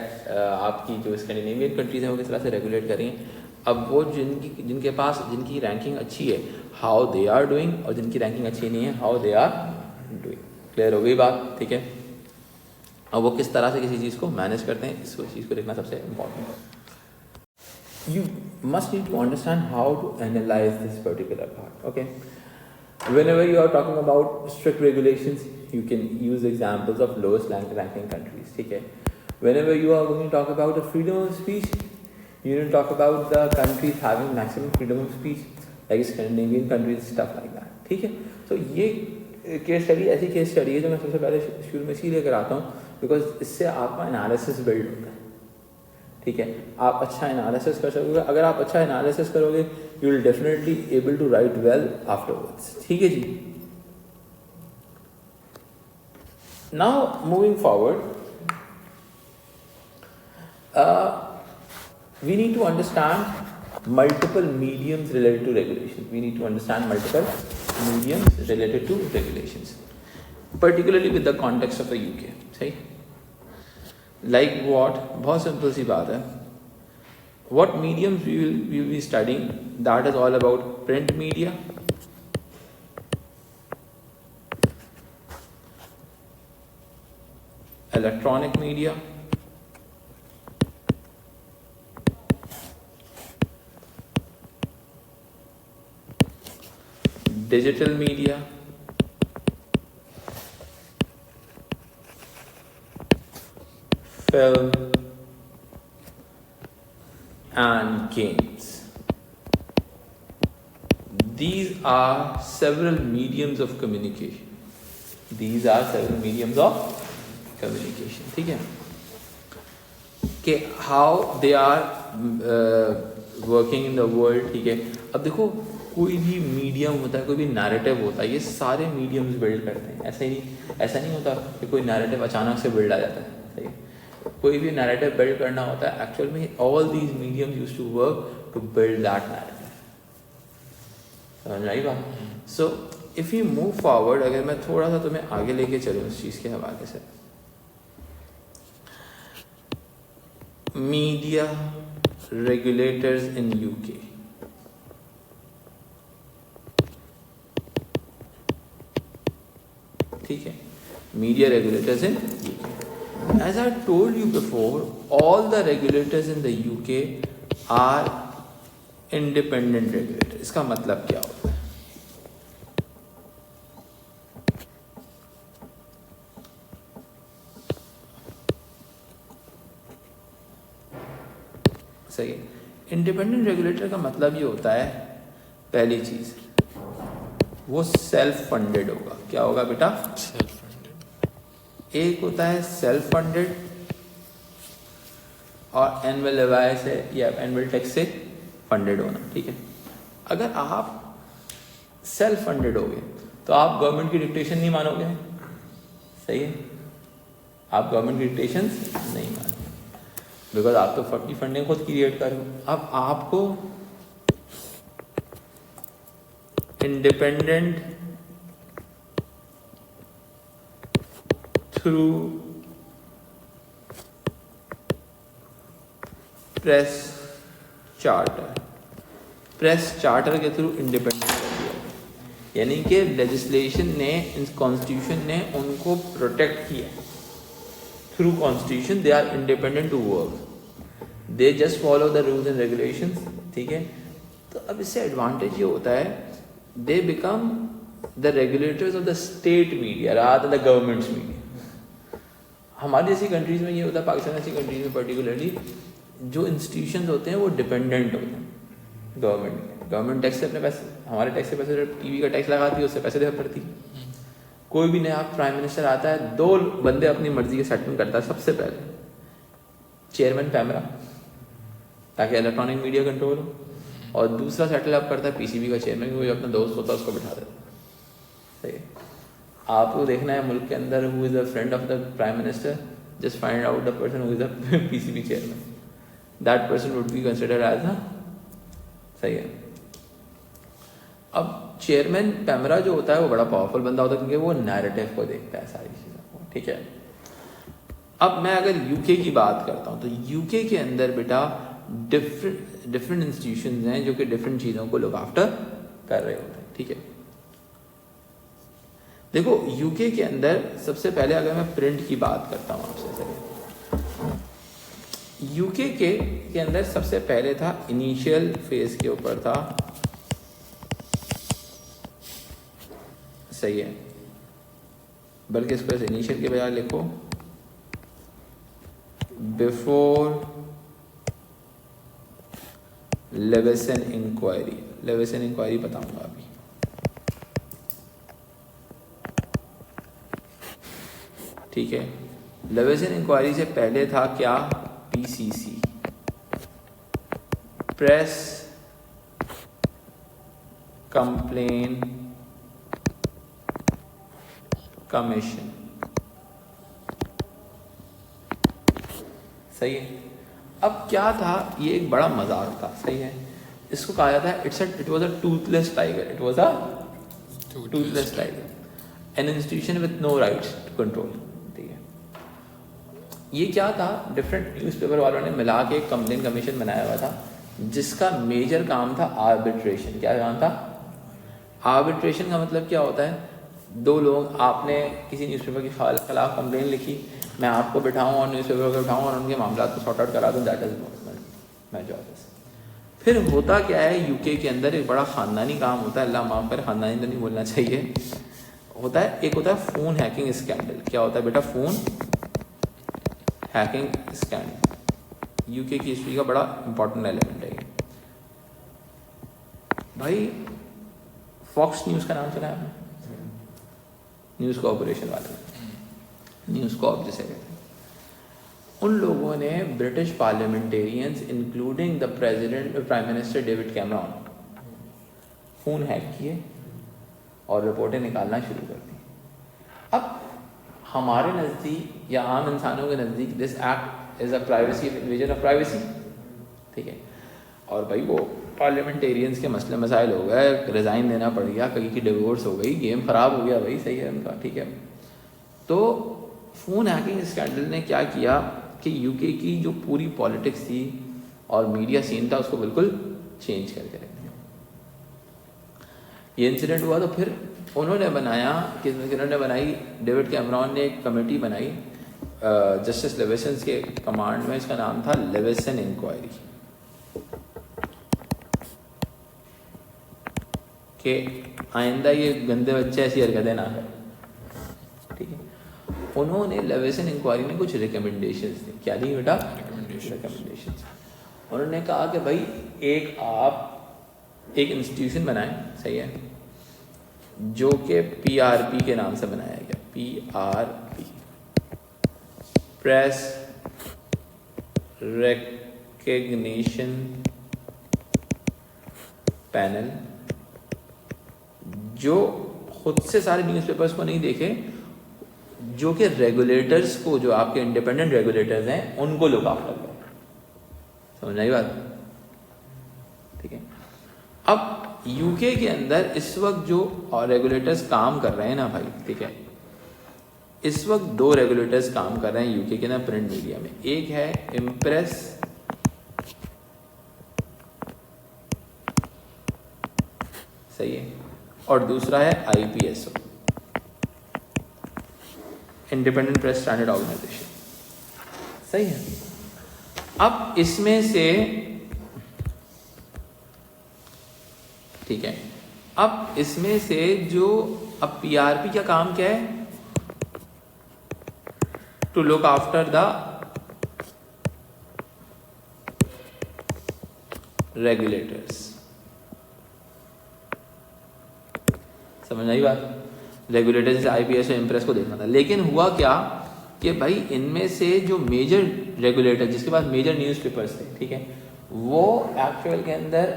आपकी जो स्कैंडिनेवियन कंट्रीज हैं वो किस तरह से रेगुलेट कर रही हैं. अब वो जिनके पास जिनकी रैंकिंग अच्छी है, हाउ दे आर डूइंग, और जिनकी रैंकिंग अच्छी नहीं है, how they are doing. Clear हो गई बात. ठीक है, अब वो किस तरह से किसी चीज़ को मैनेज करते हैं, इस चीज़ को देखना सबसे इम्पॉर्टेंट है. You must need to understand how to analyse this particular part. Okay, whenever you are talking about strict regulations, you can use examples of lowest ranking countries. ठीक है, whenever you are going to talk about the freedom of speech, you need to talk about the countries having maximum freedom of speech, like Scandinavian countries, stuff like that. ठीक है, तो ये case study ऐसी case study है जो मैं सबसे पहले शुरू में इसीलिए कराता हूँ बिकॉज इससे आपका एनालिसिस बिल्ड होता है. ठीक है, आप अच्छा एनालिसिस कर सकोगे. अगर आप अच्छा एनालिसिस करोगे you will definitely able to write well afterwards. ठीक है जी. Now moving forward, we need to understand multiple mediums related to regulations. We need to understand multiple mediums related to regulations, particularly with the context of the UK. सही? Like what? बहुत simple सी बात है. What mediums we will be studying? That is all about print media, electronic media, digital media, film, and games. These are several mediums of communication. These are several mediums of communication. ठीक है, कि how they are working in the world. ठीक है, अब देखो कोई भी medium होता है, कोई भी नैरेटिव होता है, ये सारे मीडियम्स बिल्ड करते हैं. ऐसा नहीं होता कि कोई नैरेटिव अचानक से बिल्ड आ जाता है. सही है, कोई भी नैरेटिव बिल्ड करना होता है एक्चुअल में all these mediums used to work to build that narrative. समझ में आई बात. So if you move forward, अगर मैं थोड़ा सा तुम्हें आगे लेके चलूँ इस चीज़ के हवाले से, मीडिया रेगुलेटर्स इन यूके. ठीक है, media regulators in UK. As I told you before, all the regulators in the UK are independent regulators. इसका मतलब क्या होता है? सही है, इंडिपेंडेंट रेगुलेटर का मतलब ये होता है, पहली चीज वो सेल्फ फंडेड होगा. क्या होगा बेटा? Self funded. एक होता है सेल्फ फंडेड और एनुअल लेवाई से या एनुअल टैक्स से फंडेड होना. ठीक है, अगर आप सेल्फ फंडेड हो गए तो आप गवर्नमेंट की डिक्टेशन नहीं मानोगे. सही है, आप गवर्नमेंट की डिक्टेशन नहीं मानोगे बिकॉज आप तो फंडिंग खुद क्रिएट कर रहे हो. अब आपको independent through प्रेस चार्टर के थ्रू इंडिपेंडेंट कर दिया. यानी कि लेजिस्लेशन ने, कॉन्स्टिट्यूशन ने उनको प्रोटेक्ट किया. Through constitution they are independent to work, they just follow the rules and regulations. ठीक है, तो अब इससे एडवांटेज ये होता है, they become the regulators of the state media rather than the government's media. हमारी जैसी कंट्रीज में ये होता है, पाकिस्तान जैसी कंट्रीज में पर्टिकुलरली जो इंस्टीट्यूशंस होते हैं वो डिपेंडेंट होते हैं गवर्नमेंट टैक्स से अपने पैसे, हमारे टैक्स से पैसे, टीवी का टैक्स लगाती है, उससे पैसे देना पड़ती है. कोई भी नया प्राइम मिनिस्टर आता है, 2 बंदे अपनी मर्जी के सेटमेंट करता है. सबसे पहले चेयरमैन पैमरा, ताकि इलेक्ट्रॉनिक मीडिया कंट्रोल हो. और दूसरा सेटल अप करता है पीसीबी का चेयरमैन, क्योंकि अपना दोस्त होता है उसको बिठा देता है। सही है। आपको देखना है मुल्क के अंदर who is the friend of the prime minister, just find out the person who is the PCB chairman, that person would be considered as ना। सही है। अब चेयरमैन पैमरा जो होता है वो बड़ा पावरफुल बंदा होता है, क्योंकि वो नैरेटिव को देखता है सारी चीज़ों को। ठीक है। अब मैं अगर यूके की बात करता हूँ तो यूके के अंदर बेटा डिफरेंट इंस्टीट्यूशंस हैं जो कि डिफरेंट चीज़ों को लुक आफ्टर कर रहे होते हैं। ठीक है। देखो यूके के अंदर सबसे पहले अगर मैं प्रिंट की बात करता हूँ आपसे, सही, यूके के अंदर सबसे पहले था, इनिशियल फेज के ऊपर था, सही है, बल्कि इसको इनिशियल के बजाय लिखो before Leveson inquiry. Leveson inquiry बताऊंगा अभी। ठीक है। लेवेसन इंक्वायरी से पहले था क्या, पीसीसी, प्रेस कंप्लेन कमीशन। सही है। अब क्या था, ये एक बड़ा मजाक था। सही है। इसको कहा जाता है it was a toothless tiger, it was a toothless tiger, an institution with no rights to control. ठीक है। ये क्या था, डिफरेंट न्यूज़पेपर वालों ने मिला के एक कंप्लेन कमीशन बनाया हुआ था, जिसका मेजर काम था आर्बिट्रेशन। क्या काम था? आर्बिट्रेशन का मतलब क्या होता है, दो लोग, आपने किसी न्यूज़पेपर के खिलाफ कंप्लेन लिखी, मैं आपको बिठाऊँ और न्यूज़पेपर को बिठाऊँ और उनके मामला को सॉर्ट आउट करा दूँ, दैट इज माय जॉब। फिर होता क्या है, यूके के अंदर एक बड़ा ख़ानदानी काम होता है, अल्लाह माफ़ करे, ख़ानदानी तो नहीं बोलना चाहिए, होता है, एक होता है फ़ोन हैकिंग स्कैंडल। क्या होता है बेटा? Phone hacking scandal. यूके की हिस्ट्री का बड़ा इंपॉर्टेंट एलिमेंट है ये। भाई फॉक्स न्यूज़ का नाम सुना है आपने? न्यूज़ कॉर्पोरेशन वाले, न्यूज़ कॉर्प जिसे कहते हैं, उन लोगों ने British parliamentarians including the president prime minister David Cameron phone hack किए और रिपोर्टें निकालना शुरू कर दी। अब हमारे नज़दीक या आम इंसानों के नज़दीक this act is a privacy, invasion of privacy. ठीक है। और भाई वो पार्लियामेंटेरियंस के मसले मसाइल हो गए, रिज़ाइन देना पड़ गया, कहीं की डिवोर्स हो गई, गेम ख़राब हो गया भाई। सही है उनका। ठीक है। तो फ़ोन हैकिंग स्कैंडल ने क्या किया कि यूके की जो पूरी पॉलिटिक्स थी और मीडिया सीन था उसको बिल्कुल चेंज करके रख दिया। ये इंसिडेंट हुआ तो फिर उन्होंने बनाया, किन्होंने बनाई, डेविड कैमरॉन ने एक कमेटी बनाई जस्टिस लेवेसन के कमांड में, इसका नाम था लेवेसन इंक्वायरी, कि आइंदा ये गंदे बच्चे ऐसी हरकतें ना करें। ठीक है। उन्होंने लेवेसन इंक्वायरी ने कुछ रिकमेंडेशंस दी। क्या दी बेटा? रिकमेंडेशंस। उन्होंने कहा कि भाई आप एक इंस्टीट्यूशन बनाएं, सही है, जो कि पीआरपी के नाम से बनाया गया, पीआरपी, प्रेस रिकग्निशन पैनल, जो खुद से सारे न्यूज़पेपर्स को नहीं देखे, जो कि रेगुलेटर्स को, जो आपके इंडिपेंडेंट रेगुलेटर्स हैं, उनको लुक आफ्टर करें। समझ आई बात? ठीक है। अब यूके के अंदर इस वक्त जो रेगुलेटर्स काम कर रहे हैं ना भाई, ठीक है, इस वक्त दो रेगुलेटर्स काम कर रहे हैं यूके के ना प्रिंट मीडिया में। एक है इम्प्रेस, सही है, और दूसरा है आईपीएसओ, इंडिपेंडेंट प्रेस स्टैंडर्ड ऑर्गेनाइजेशन। सही है। अब इसमें से, ठीक है, अब इसमें से जो, अब पीआरपी का काम क्या है? To look after the regulators. समझ आई बात? रेगुलेटर जैसे आईपीएस और इम्प्रेस को देखना था। लेकिन हुआ क्या कि भाई इनमें से जो मेजर रेगुलेटर, जिसके पास मेजर न्यूज़पेपर्स थे, ठीक है, वो एक्चुअल के अंदर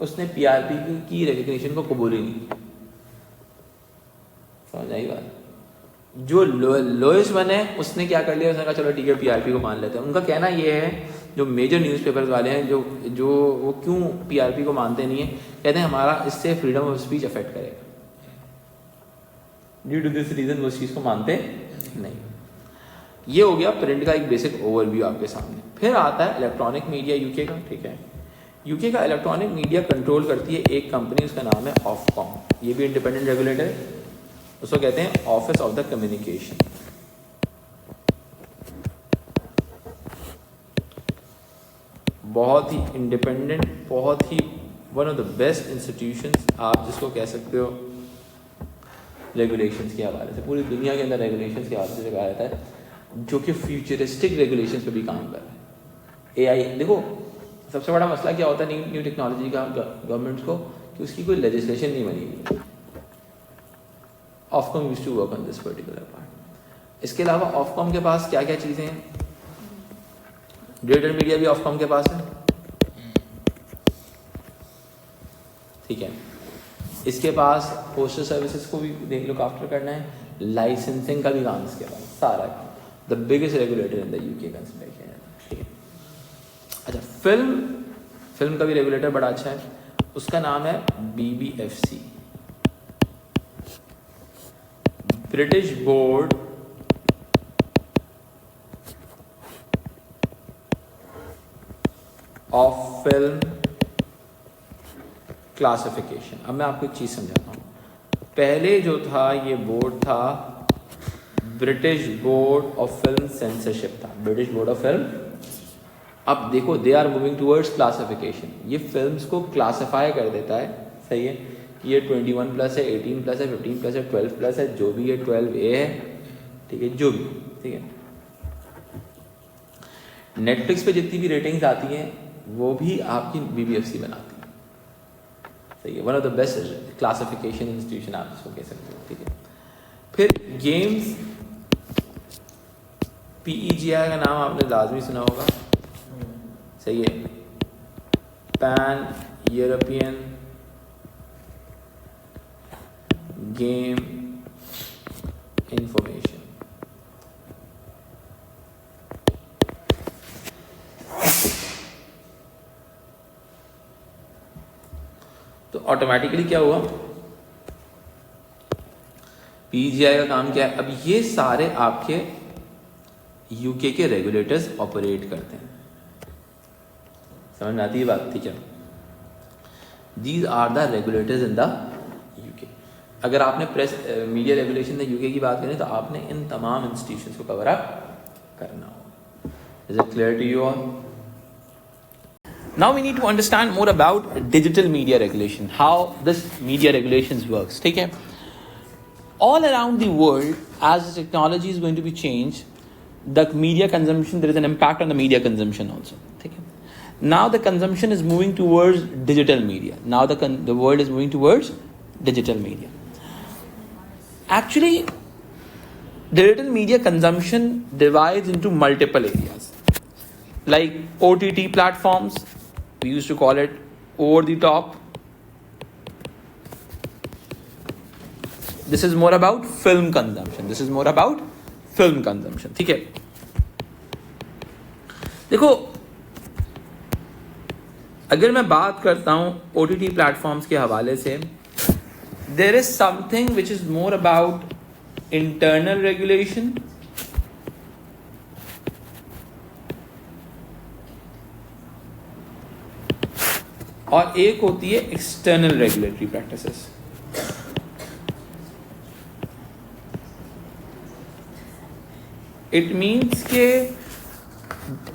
उसने पीआरपी की रेकग्निशन को कबूल ही नहीं किया। समझ आई बात? जो लोएस्ट वन है उसने क्या कर लिया, उसने कहा चलो ठीक है पीआरपी को मान लेते हैं। उनका कहना ये है, जो मेजर न्यूज़पेपर्स वाले हैं, जो वो क्यों पीआरपी को मानते नहीं है, कहते हैं हमारा इससे फ्रीडम ऑफ स्पीच अफेक्ट करेगा। ड्यू टू दिस रीजन वो उस चीज़ को मानते नहीं। ये हो गया प्रिंट का एक बेसिक ओवरव्यू आपके सामने। फिर आता है इलेक्ट्रॉनिक मीडिया यूके का। ठीक है, यूके का इलेक्ट्रॉनिक मीडिया कंट्रोल करती है एक कंपनी, उसका नाम है ऑफकॉम। ये भी इंडिपेंडेंट रेगुलेटर है, उसको कहते हैं ऑफिस ऑफ द कम्युनिकेशन। बहुत ही इंडिपेंडेंट, बहुत ही one of the best institutions आप जिसको कह सकते हो रेगुलेशंस के हवाले से। पूरी दुनिया के अंदर रेगुलेशंस के हवाले से कहा जाता है, जो कि फ्यूचरिस्टिक रेगुलेशंस पे भी काम कर रहा है। एआई, देखो सबसे बड़ा मसला क्या होता है न्यू टेक्नोलॉजी का गवर्नमेंट्स को, कि उसकी कोई लेजिस्लेशन नहीं बनी हुई। Ofcom used to work on this particular part. इसके अलावा ऑफकॉम के पास क्या क्या चीज़ें हैं? डिजिटल मीडिया भी ऑफकॉम के पास है, ठीक है। इसके पास पोस्टल सर्विसेज को भी लुक आफ्टर करना है, लाइसेंसिंग का भी काम इसके पास सारा। The biggest regulator in the UK consider किया जाता है, ठीक है। अच्छा, फिल्म का भी रेगुलेटर बड़ा अच्छा है, उसका नाम है BBFC, British board of film classification. अब मैं आपको एक चीज समझाता हूँ। पहले जो था ये बोर्ड था British board of film censorship था, ब्रिटिश बोर्ड ऑफ फिल्म। अब देखो they are moving towards classification. ये फिल्म्स को क्लासिफाई कर देता है, सही है, कि ये 21+ है, 18+ है, 15+ है, 12+ है, जो भी है, 12A है, ठीक है, जो भी, ठीक है। नेटफ्लिक्स पे जितनी भी रेटिंग्स आती हैं वो भी आपकी BBFC बनाती है, सही है। One of the best classification institution आप इसको कह सकते हो, ठीक है। फिर गेम्स, PEGI का नाम आपने लाजमी सुना होगा, सही है, पैन यूरोपियन गेम इंफॉर्मेशन। तो ऑटोमेटिकली क्या हुआ, PGI का काम क्या है? अब ये सारे आपके यूके के रेगुलेटर्स ऑपरेट करते हैं, समझ में आती है बात, ठीक है। These are the regulators in the UK. अगर आपने प्रेस मीडिया रेगुलेशन में यूके की बात करें तो आपने इन तमाम इंस्टीट्यूशंस को कवर अप करना होगा। Is it clear to you all? Now we need to understand more about digital media regulation, how this media regulations works. ठीक है, all around the world, as the technology is going to be changed, the media consumption, there is an impact on the media consumption also. ठीक है, now the consumption is moving towards digital media. Now the world is moving towards digital media. Actually, digital media consumption divides into multiple areas, like OTT platforms. We used to call it over the top. This is more about film consumption. ठीक है, देखो अगर मैं बात करता हूं OTT platforms के हवाले से, there is something which is more about internal regulation और एक होती है external regulatory practices. It means के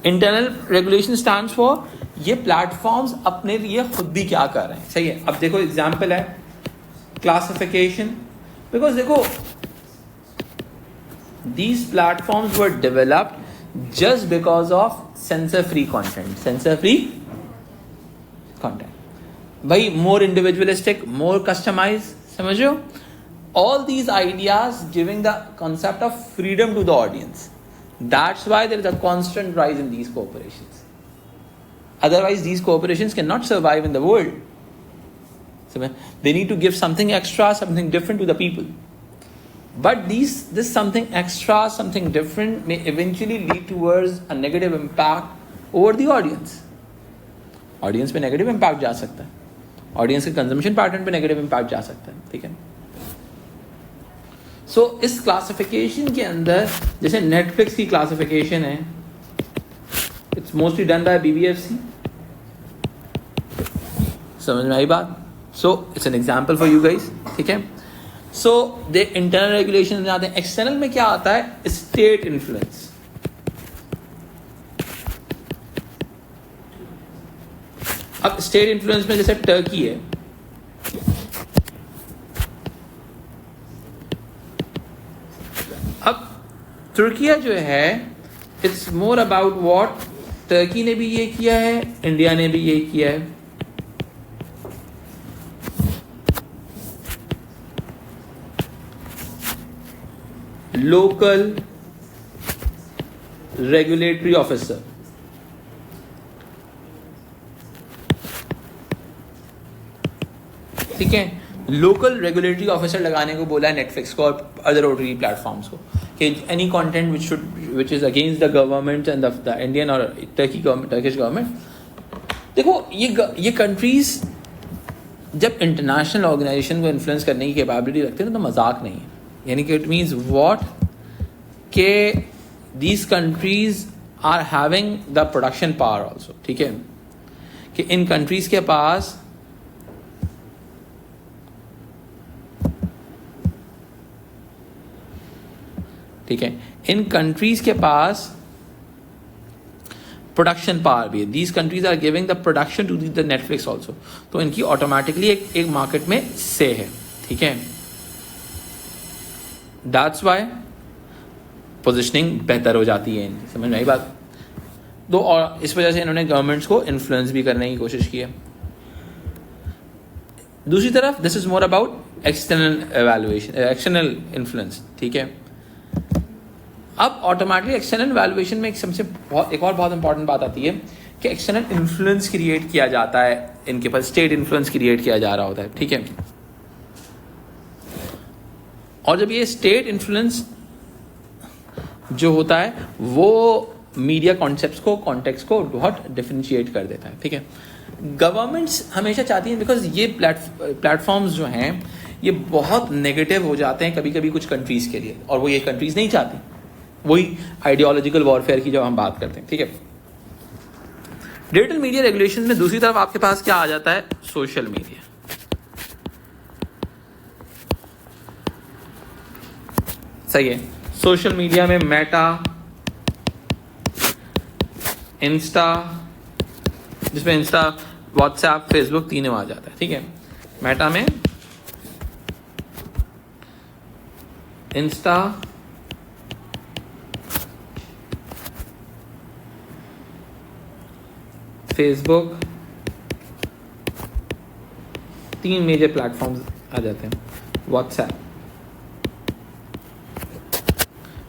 इंटरनल रेगुलेशन स्टैंड्स फॉर ये प्लेटफॉर्म्स अपने लिए खुद भी क्या कर रहे हैं, सही है। अब देखो एग्जांपल है क्लासिफिकेशन, बिकॉज देखो these platforms were developed just because of sensor free content, भाई मोर इंडिविजुअलिस्टिक, मोर कस्टमाइज, समझ रहे हो? All these ideas giving the concept of freedom to the audience. That's why there is a constant rise in these corporations. Otherwise, these corporations cannot survive in the world. They need to give something extra, something different to the people. But this something extra, something different may eventually lead towards a negative impact over the audience. Audience पे negative impact जा सकता है, audience के consumption pattern पे negative impact जा सकता है, ठीक है. So इस classification के अंदर जैसे Netflix की classification है, it's mostly done by BBFC. समझ में आई बात? So it's an example for you guys, ठीक है. So the internal regulations में आते हैं. External में क्या आता है? State influence. अब स्टेट इन्फ्लुएंस में जैसे टर्की है, अब तुर्किया जो है, it's more about what Turkey ने भी ये किया है, इंडिया ने भी ये किया है. लोकल रेगुलेटरी ऑफिसर, ठीक है, लोकल रेगुलेटरी ऑफिसर लगाने को बोला है नेटफ्लिक्स को और अदर ओटीटी प्लेटफॉर्म्स को कि any content which is against the government and the Indian और टर्किश गवर्नमेंट. देखो ये कंट्रीज जब इंटरनेशनल ऑर्गेनाइजेशन को इन्फ्लुएंस करने की कैपेबिलिटी रखते हैं ना, तो मजाक नहीं है. यानी कि इट मीन्स व्हाट के these countries are having the production power also, ठीक है, कि इन कंट्रीज के पास ठीक है, इन कंट्रीज के पास प्रोडक्शन पावर भी है. These countries are giving the production to the Netflix also, तो इनकी ऑटोमेटिकली एक मार्केट में से है, ठीक है. दैट्स वाई पोजिशनिंग बेहतर हो जाती है इनकी. समझ में आई बात? तो और इस वजह से इन्होंने गवर्नमेंट्स को इन्फ्लुएंस भी करने की कोशिश की है. दूसरी तरफ this is more about external evaluation, external influence, ठीक है. अब ऑटोमेटिकली एक्सटर्नल वैल्यूएशन में एक और बहुत इंपॉर्टेंट बात आती है कि एक्सटर्नल इन्फ्लुएंस क्रिएट किया जाता है, इनके पास स्टेट इन्फ्लुएंस क्रिएट किया जा रहा होता है, ठीक है. और जब ये स्टेट इन्फ्लुएंस जो होता है वो मीडिया कॉन्सेप्ट्स को, कॉन्टेक्स्ट को बहुत डिफरेंशिएट कर देता है, ठीक है. गवर्नमेंट्स हमेशा चाहती हैं, बिकॉज ये प्लेटफॉर्म्स जो हैं ये बहुत नेगेटिव हो जाते हैं कभी कभी कुछ कंट्रीज के लिए, और वो ये कंट्रीज नहीं चाहती. वही आइडियोलॉजिकल वॉरफेयर की जब हम बात करते हैं, ठीक है. डिजिटल मीडिया रेगुलेशन में दूसरी तरफ आपके पास क्या आ जाता है? Social media. सही है. सोशल मीडिया में मेटा, इंस्टा, जिसमें इंस्टा, व्हाट्सएप, फेसबुक तीनों आ जाता है, ठीक है. मेटा में इंस्टा, फेसबुक, तीन मेजर प्लेटफॉर्म्स आ जाते हैं.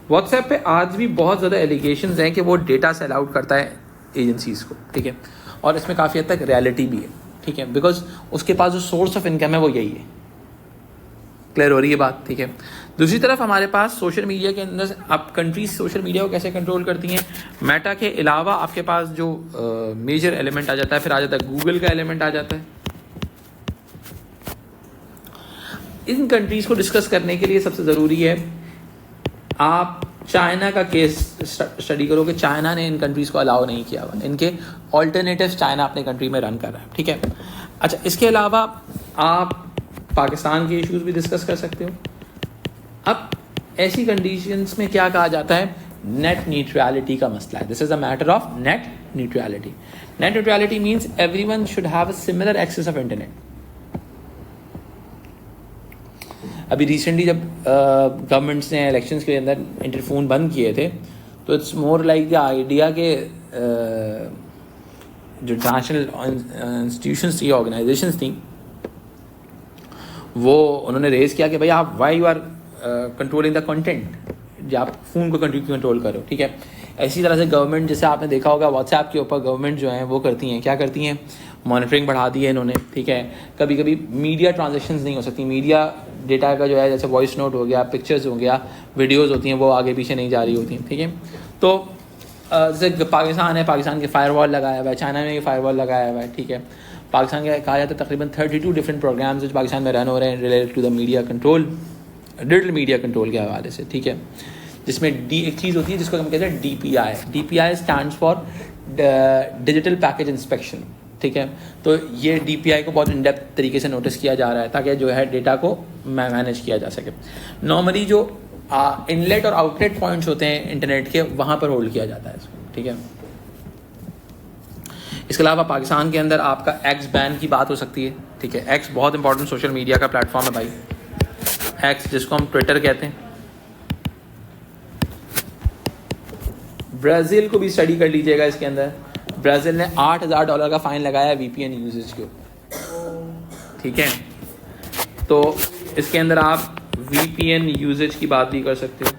व्हाट्सएप पे आज भी बहुत ज़्यादा एलिगेशंस हैं कि वो डेटा सेल आउट करता है एजेंसीज को, ठीक है, और इसमें काफ़ी हद तक रियलिटी भी है, ठीक है, बिकॉज उसके पास जो सोर्स ऑफ इनकम है वो यही है. क्लियर हो रही है बात, ठीक है. दूसरी तरफ हमारे पास सोशल मीडिया के अंदर अब कंट्रीज सोशल मीडिया को कैसे कंट्रोल करती हैं. मेटा के अलावा आपके पास जो मेजर एलिमेंट आ जाता है, फिर आ जाता है गूगल का एलिमेंट आ जाता है. इन कंट्रीज को डिस्कस करने के लिए सबसे ज़रूरी है आप चाइना का केस स्टडी करो कि चाइना ने इन कंट्रीज को अलाउ नहीं किया हुआ. इनके ऑल्टरनेटिव्स चाइना अपने कंट्री में रन कर रहा है, ठीक है. अच्छा, इसके अलावा आप पाकिस्तान के इश्यूज भी डिस्कस कर सकते हो. अब ऐसी कंडीशंस में क्या कहा जाता है? नेट न्यूट्रलिटी का मसला है. This is a matter of net neutrality. Net neutrality means everyone should have a similar access of internet. अभी रिसेंटली जब गवर्नमेंट्स ने इलेक्शंस के अंदर इंटरफोन बंद किए थे, तो it's more like the idea के जो इंटरनेशनल इंस्टीट्यूशंस थी, ऑर्गेनाइजेशंस थी, वो उन्होंने रेज किया कि भाई आप why you are controlling the content. जो आप फ़ोन को कंट्रोल करो, ठीक है। इसी तरह से गवर्नमेंट, जैसे आपने देखा होगा व्हाट्सएप के ऊपर गवर्नमेंट जो है वो करती हैं, क्या करती हैं, मॉनिटरिंग बढ़ा दी है इन्होंने, ठीक है। कभी कभी मीडिया ट्रांजेक्शन्स नहीं हो सकती, मीडिया डेटा का जो है जैसे वॉइस नोट हो गया, पिक्चर्स हो गया, वीडियोज़ होती हैं, वो आगे पीछे नहीं जा रही होती, ठीक है। तो जैसे पाकिस्तान है, पाकिस्तान के फायरवॉल लगाया हुआ है, चाइना में भी फायरवॉल लगाया हुआ है, ठीक है। पाकिस्तान का कहा जाता है तकरीबन 32 डिफरेंट प्रोग्राम्स जो पाकिस्तान में रन हो रहे हैं related to the media control, digital media control के हवाले से, ठीक है। जिसमें एक चीज़ होती है जिसको हम कहते हैं DPI। DPI stands for digital package inspection, ठीक है। तो ये DPI को बहुत इन डेप्थ तरीके से नोटिस किया जा रहा है ताकि जो है डेटा को मैनेज किया जा सके। नॉर्मली जो इनलेट और आउटलेट पॉइंट्स होते हैं इंटरनेट के, वहाँ पर होल्ड किया जाता है इसको, ठीक है। इसके अलावा पाकिस्तान के अंदर आपका एक्स बैन की बात हो सकती है, ठीक है। एक्स बहुत इंपॉर्टेंट सोशल मीडिया का प्लेटफॉर्म है भाई, एक्स जिसको हम ट्विटर कहते हैं। ब्राज़ील को भी स्टडी कर लीजिएगा, इसके अंदर ब्राज़ील ने $8,000 का फ़ाइन लगाया VPN यूजेज के ऊपर, ठीक है। तो इसके अंदर आप VPN यूजेज की बात भी कर सकते हो,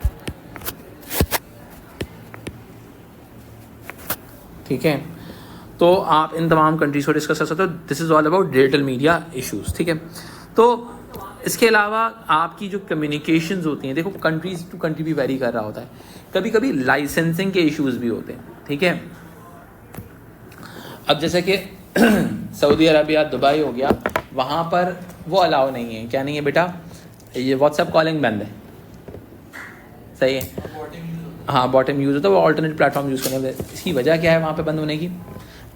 ठीक है। तो आप इन तमाम कंट्रीज़ को डिस्कस कर सकते हो। This is all about digital media issues, ठीक है। तो इसके अलावा आपकी जो कम्युनिकेशंस होती हैं, देखो कंट्रीज़ टू कंट्री भी वेरी कर रहा होता है, कभी कभी लाइसेंसिंग के इश्यूज़ भी होते हैं, ठीक है। अब जैसे कि सऊदी अरबिया, दुबई हो गया, वहाँ पर वो अलाउ नहीं है, क्या नहीं है बेटा, ये व्हाट्सएप कॉलिंग बंद है, सही है, हाँ बॉटम यूज़ होता है, वो ऑल्टरनेट प्लेटफॉर्म यूज़ करने वाले। इसकी वजह क्या है वहाँ पे बंद होने की?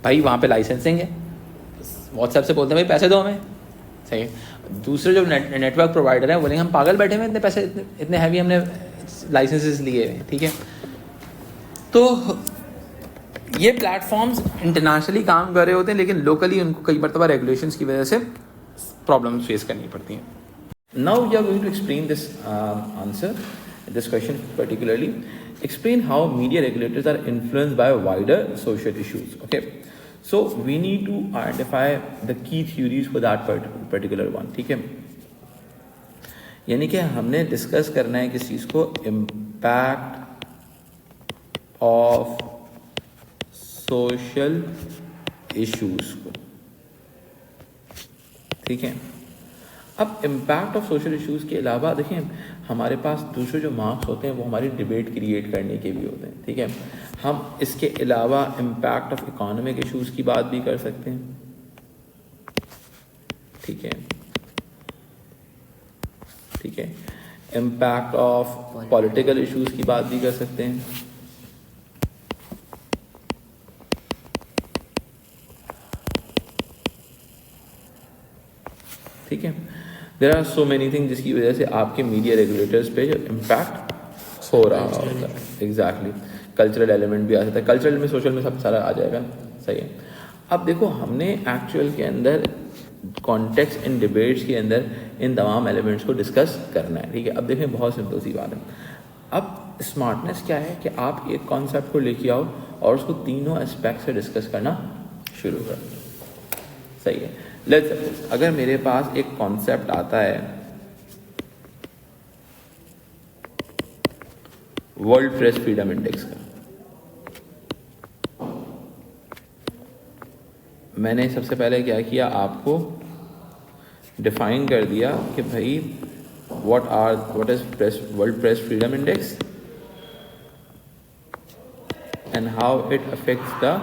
भाई वहाँ पे लाइसेंसिंग है, व्हाट्सएप से बोलते हैं भाई पैसे दो हमें, सही है। दूसरे जो नेटवर्क प्रोवाइडर हैं बोलेंगे हम पागल बैठे हुए, इतने पैसे, इतने हैवी हमने लाइसेंसेस लिए हैं, ठीक है। तो ये प्लेटफॉर्म्स इंटरनेशनली काम कर रहे होते हैं, लेकिन लोकली उनको कई मरतबा रेगुलेशंस की वजह से प्रॉब्लम्स फेस करनी पड़ती हैं। Now we are going to explain this answer, this question particularly. Explain how media regulators are influenced by wider social issues. Okay, so we need to identify the key theories for that particular one. ठीक है, यानी कि हमने discuss करना है किस चीज़ को, impact of social issues को, ठीक है। अब इम्पैक्ट ऑफ सोशल इश्यूज़ के अलावा देखिए हमारे पास दूसरे जो मार्क्स होते हैं वो हमारी डिबेट क्रिएट करने के भी होते हैं, ठीक है। हम इसके अलावा इम्पैक्ट ऑफ इकोनॉमिक इश्यूज़ की बात भी कर सकते हैं, ठीक है, ठीक है। इम्पैक्ट ऑफ पॉलिटिकल इश्यूज़ की बात भी कर सकते हैं, ठीक है। There are so many things जिसकी वजह से आपके मीडिया रेगुलेटर्स पे जो इम्पैक्ट हो रहा होता है, एग्जैक्टली। कल्चरल एलिमेंट भी आ सकता है, कल्चरल में सोशल में सब सारा आ जाएगा, सही है। अब देखो हमने एक्चुअल के अंदर कॉन्टेक्स्ट इन डिबेट्स के अंदर इन तमाम एलिमेंट्स को डिस्कस करना है, ठीक है। अब देखें बहुत सिंपल सी बात है, अब स्मार्टनेस क्या है कि आप एक कॉन्सेप्ट को लेके आओ और उसको तीनों एस्पेक्ट से डिस्कस करना शुरू कर, सही है। लेट्स सपोज अगर मेरे पास एक कॉन्सेप्ट आता है वर्ल्ड प्रेस फ्रीडम इंडेक्स का, मैंने सबसे पहले क्या किया, आपको डिफाइन कर दिया कि भाई what is world Press Freedom index and how it affects the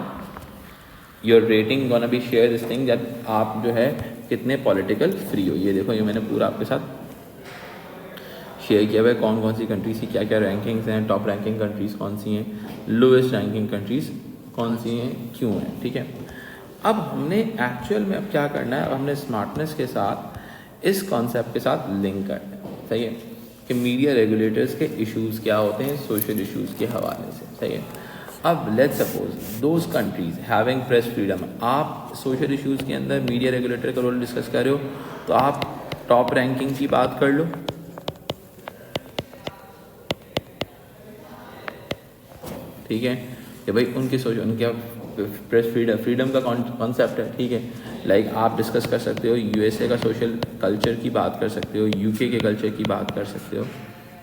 your rating gonna be share this thing that आप जो है कितने पॉलिटिकल फ्री हो। ये देखो ये मैंने पूरा आपके साथ शेयर किया हुआ है, कौन कौन सी कंट्रीज की क्या क्या रैंकिंग्स हैं, टॉप रैंकिंग कंट्रीज कौन सी हैं, लोएस्ट रैंकिंग कंट्रीज कौन सी हैं, क्यों हैं, ठीक है। अब हमने एक्चुअल में अब क्या करना है, अब हमने स्मार्टनेस के साथ इस कॉन्सेप्ट के साथ लिंक करना है, सही है, कि मीडिया रेगुलेटर्स के इश्यूज़ क्या होते हैं सोशल इश्यूज़ के हवाले से, सही है। अब let's suppose those countries having press freedom, आप सोशल इश्यूज़ के अंदर मीडिया रेगुलेटर का रोल डिस्कस कर रहे हो, तो आप टॉप रैंकिंग की बात कर लो, ठीक है, कि भाई उनके उनके प्रेस फ्रीडम का कॉन्सेप्ट है, ठीक है। लाइक आप डिस्कस कर सकते हो यूएसए का सोशल कल्चर की बात कर सकते हो, यूके के कल्चर की बात कर सकते हो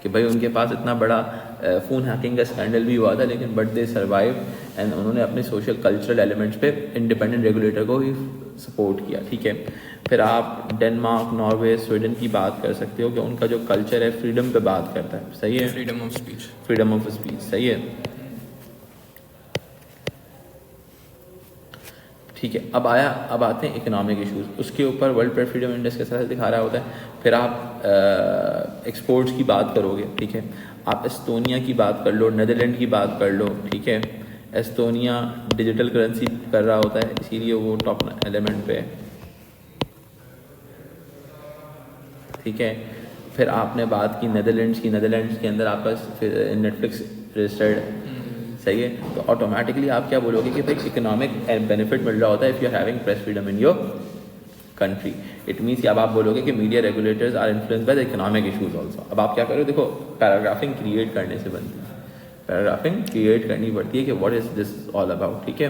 कि भाई उनके पास इतना बड़ा फ़ोन हैकिंग का स्कैंडल भी हुआ था, लेकिन बट दे सर्वाइव एंड उन्होंने अपने सोशल कल्चरल एलिमेंट्स पे इंडिपेंडेंट रेगुलेटर को ही सपोर्ट किया, ठीक है। फिर आप डेनमार्क, नॉर्वे, स्वीडन की बात कर सकते हो कि उनका जो कल्चर है फ्रीडम पे बात करता है, सही है, freedom of speech, freedom of speech, सही है, ठीक है। अब आते हैं इकोनॉमिक इश्यूज, उसके ऊपर वर्ल्ड ट्रेड फ्रीडम इंडेक्स के साथ दिखा रहा होता है। फिर आप एक्सपोर्ट्स की बात करोगे, ठीक है, आप एस्टोनिया की बात कर लो, नीदरलैंड की बात कर लो, ठीक है। एस्टोनिया डिजिटल करेंसी कर रहा होता है, इसीलिए वो टॉप एलिमेंट पे है, ठीक है। फिर आपने बात की नीदरलैंड्स की, नीदरलैंड्स के अंदर आपका फिर नेटफ्लिक्स रजिस्टर्ड है, सही है। तो ऑटोमेटिकली आप क्या बोलोगे कि भाई इकोनॉमिक बेनिफिट मिल रहा होता है if you are having press freedom in your country. It means कि अब आप बोलोगे कि media regulators are influenced by the economic issues also. अब आप क्या करो, देखो पैराग्राफिंग क्रिएट करने से बनती है, पैराग्राफिंग क्रिएट करनी पड़ती है कि what is this all about, ठीक है।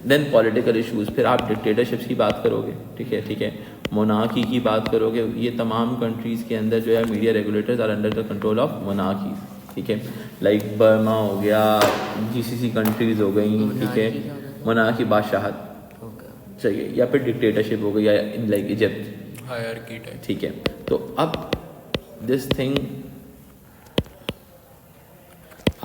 देन पॉलिटिकल इशूज़, फिर आप डिक्टेटरशिप्स की बात करोगे, ठीक है, ठीक है, मोनार्की की बात करोगे। ये तमाम कंट्रीज़ के अंदर जो है media regulators are under the control of monarchies, ठीक है। लाइक बर्मा हो गया, जीसीसी कंट्रीज़ हो गई, ठीक है, मोनार्की बादशाहत चाहिए, या फिर डिक्टेटरशिप हो गई, या लाइक इजिप्ट हायरार्की टाइप, ठीक है। तो अब दिस थिंग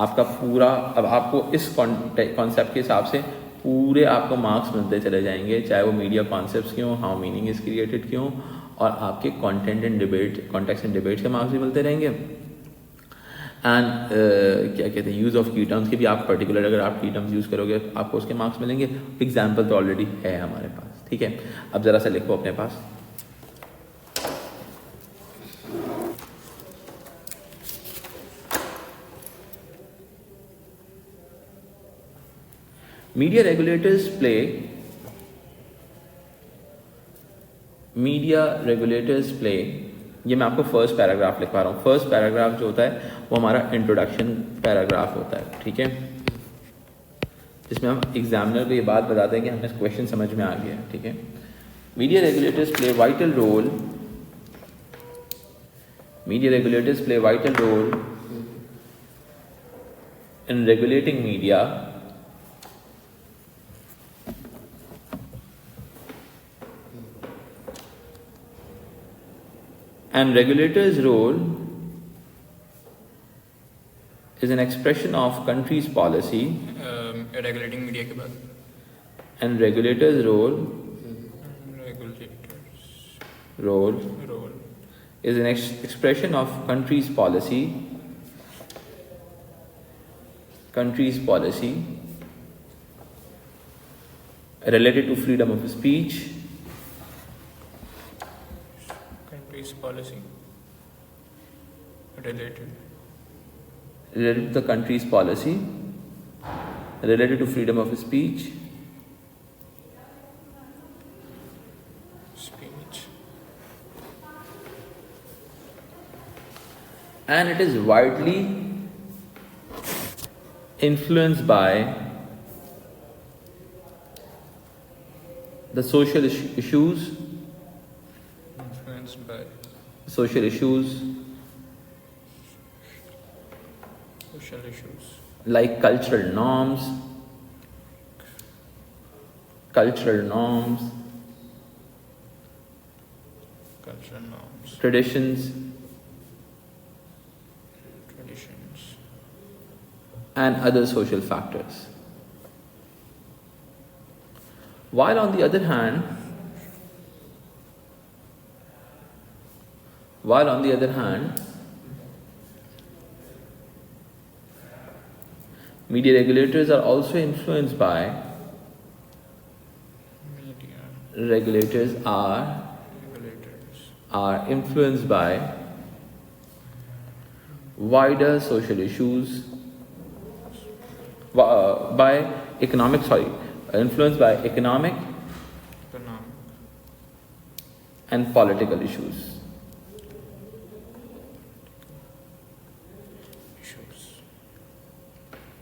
आपका पूरा, अब आपको इस कॉन्सेप्ट के हिसाब से पूरे आपको मार्क्स मिलते चले जाएंगे, चाहे वो मीडिया कॉन्सेप्ट्स के हों, हाउ मीनिंग इज क्रिएटेड के हों, और आपके content and debate, context and debates के मार्क्स भी मिलते रहेंगे। एंड क्या कहते हैं, यूज़ ऑफ की टर्म्स के भी आप पर्टिकुलर, अगर आप की टर्म्स यूज़ करोगे आपको उसके मार्क्स मिलेंगे। एग्जाम्पल तो ऑलरेडी है हमारे पास, ठीक है। अब ज़रा सा लिखो अपने पास, मीडिया रेगुलेटर्स प्ले, ये मैं आपको फर्स्ट पैराग्राफ लिखवा रहा हूँ। फर्स्ट पैराग्राफ जो होता है वो हमारा इंट्रोडक्शन पैराग्राफ होता है, ठीक है, जिसमें हम एग्जामिनर को ये बात बताते हैं कि हमें क्वेश्चन समझ में आ गया, ठीक है। Media regulators play vital role, media regulators play vital role in regulating media and regulators' role is an expression of country's policy, regulating media के बाद and regulators' role role is an expression of country's policy related to freedom of speech, policy related related to the country's policy related to freedom of speech, and it is widely influenced by the social issues like cultural norms, traditions, and other social factors. While on the other hand, media regulators are also influenced by influenced by wider social issues, influenced by economic and political issues.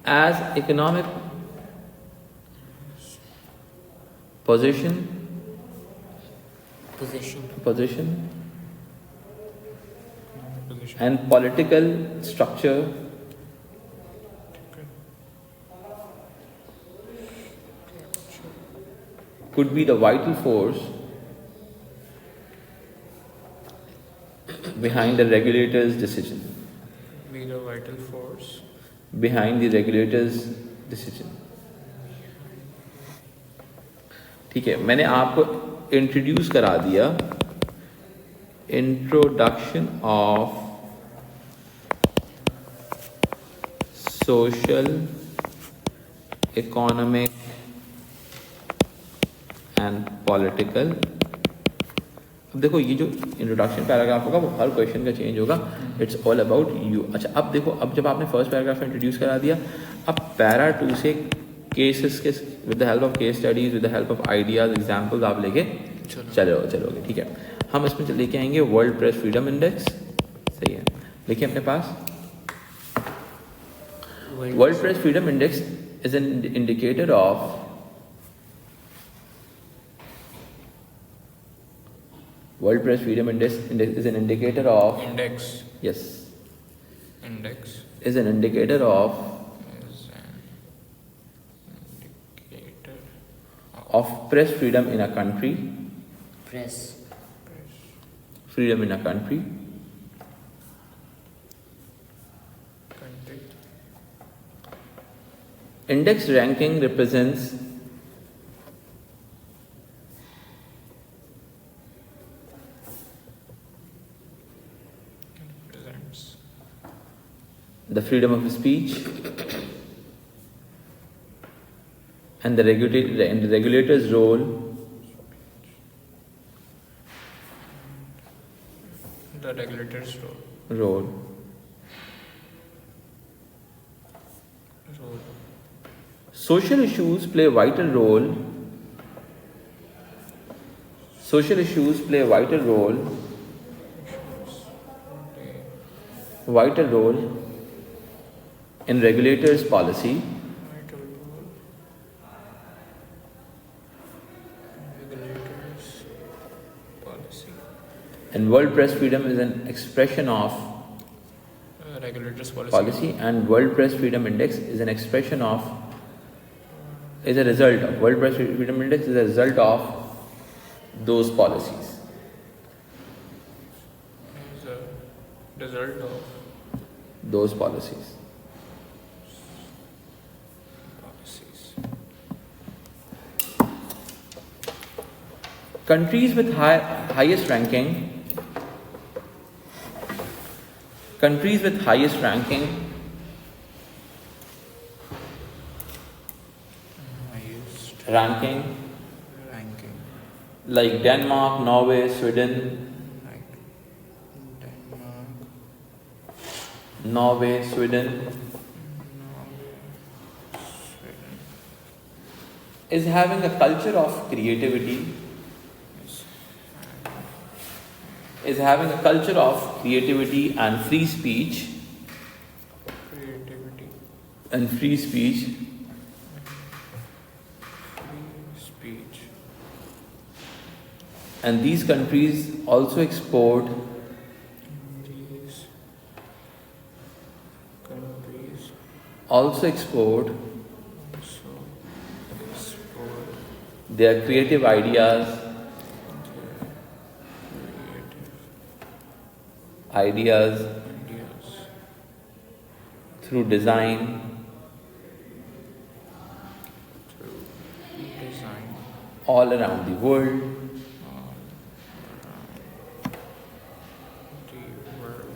As economic position and political structure could be the vital force behind the regulator's decision. Be the vital force. Behind the regulator's decision. ठीक है, मैंने आपको introduce करा दिया introduction of social economic and political. अब देखो ये जो इंट्रोडक्शन पैराग्राफ होगा वो हर क्वेश्चन का चेंज होगा. It's all about you. अच्छा अब देखो, अब जब आपने फर्स्ट पैराग्राफ इंट्रोड्यूस करा दिया, अब पैरा 2 से केसेस के with the help of case studies, with the help of ideas, examples आप लेके चलोगे. ठीक है, हम इसमें लेके आएंगे वर्ल्ड प्रेस फ्रीडम इंडेक्स. सही है, देखिए अपने पास World Press Freedom Index is an indicator of World Press Freedom Index is an indicator of Index. yes Index is an indicator of is an indicator of press freedom in a country. Press. Freedom in a country. country. Index ranking represents Represents the freedom of speech and the regulator's role the regulator's role. role social issues play a vital role. Social issues play a vital role in regulators' policy. Vital role. Regulators policy. And World Press Freedom is an expression of Regulators policy, and World Press Freedom Index is an expression of, is a result of, World Press Freedom Index is a result of those policies. Is a result of Those policies. policies. Countries with highest ranking. Countries with highest ranking Highest ranking ranking. like Denmark, Norway, Sweden, Like Denmark, Norway, Sweden Sweden. is having a culture of creativity. Is having a culture of creativity and free speech Creativity. and free speech Free speech. and these countries also export These countries also export also export their creative ideas creative ideas ideas through design through design all around the world. all around the world.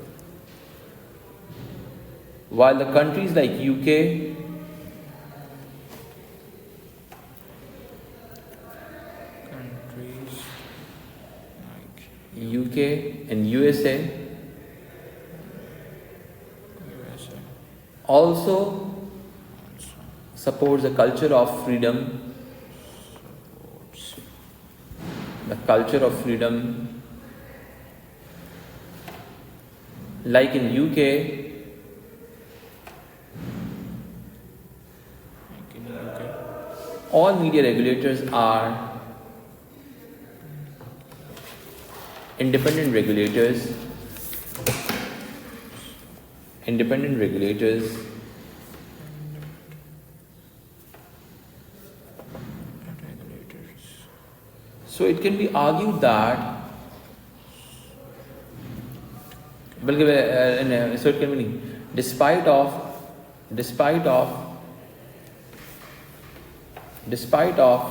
While the countries like UK, Countries like UK and USA USA also also supports the culture of freedom, supports the culture of freedom. Like in UK, like in UK. all media regulators are independent regulators. Independent regulators Regulators So it can be argued that so it can be despite of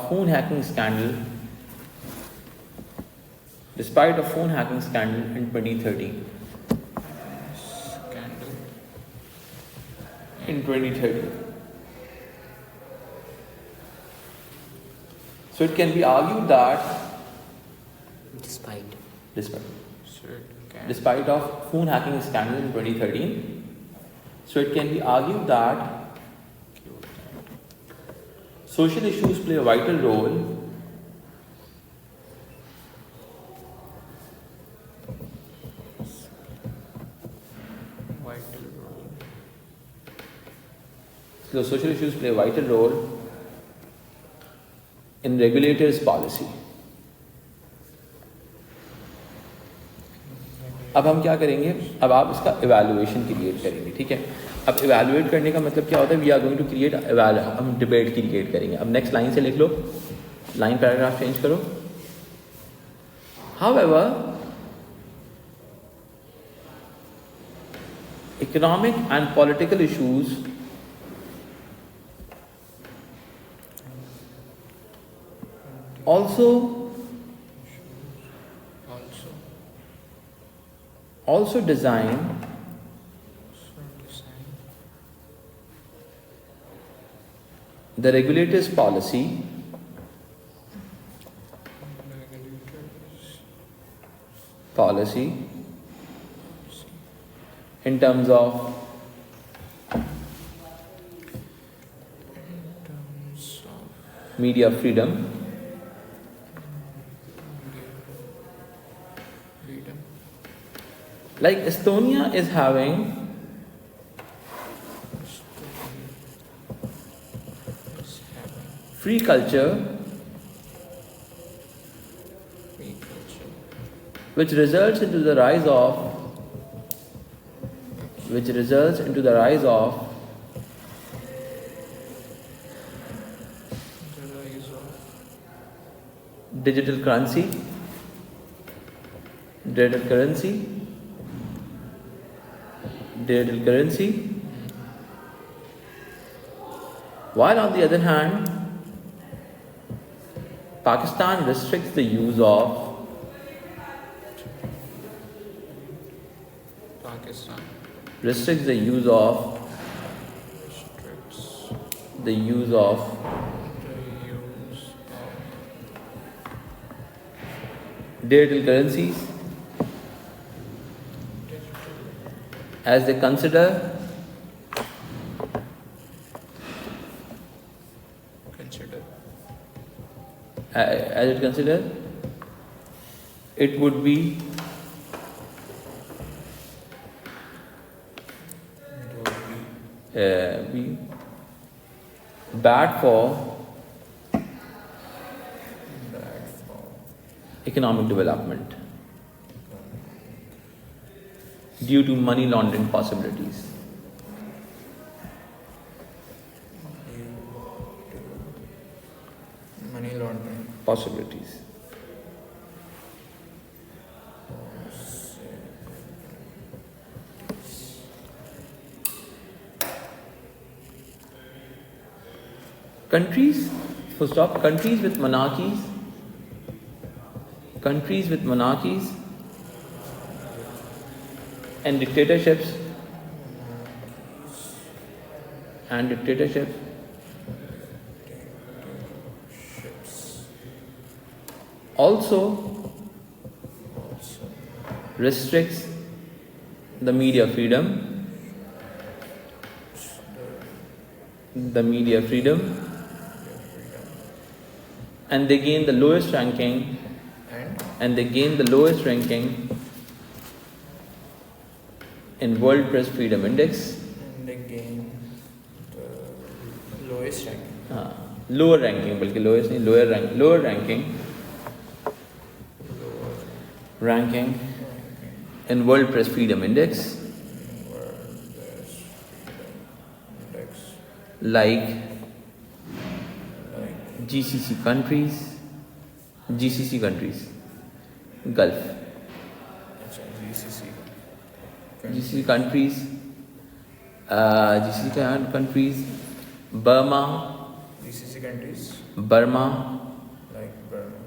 phone hacking scandal in 2013. Scandal. In 2013. So it can be argued that Despite. So it can. despite of phone hacking scandal in 2013, so it can be argued that social issues play a vital role Vital role. so social issues play a vital role in regulators' policy. अब हम क्या करेंगे, अब आप इसका evaluation create करेंगे, ठीक है। अब इवैल्यूएट करने का मतलब क्या होता है, we are going to create, हम डिबेट क्रिएट करेंगे। अब नेक्स्ट लाइन से लिख लो, लाइन पैराग्राफ चेंज करो। However economic and political issues also design the regulator's policy in terms of media freedom, like Estonia is having free culture, which results into the rise of digital currency, while on the other hand, Pakistan restricts the use of digital currencies as they consider it would be bad for economic development due to money laundering possibilities. Money laundering. Possibilities. Countries with monarchies and dictatorships also restricts the media freedom and they gain the lowest ranking in World Press Freedom Index. And they gain the lowest ranking. Lower ranking, बल्कि lowest नहीं, lower ranking in World Press Freedom Index, like GCC countries GCC countries, Gulf. अच्छा GCC GCC countries, GCC countries, Burma, GCC countries Burma, like Burma.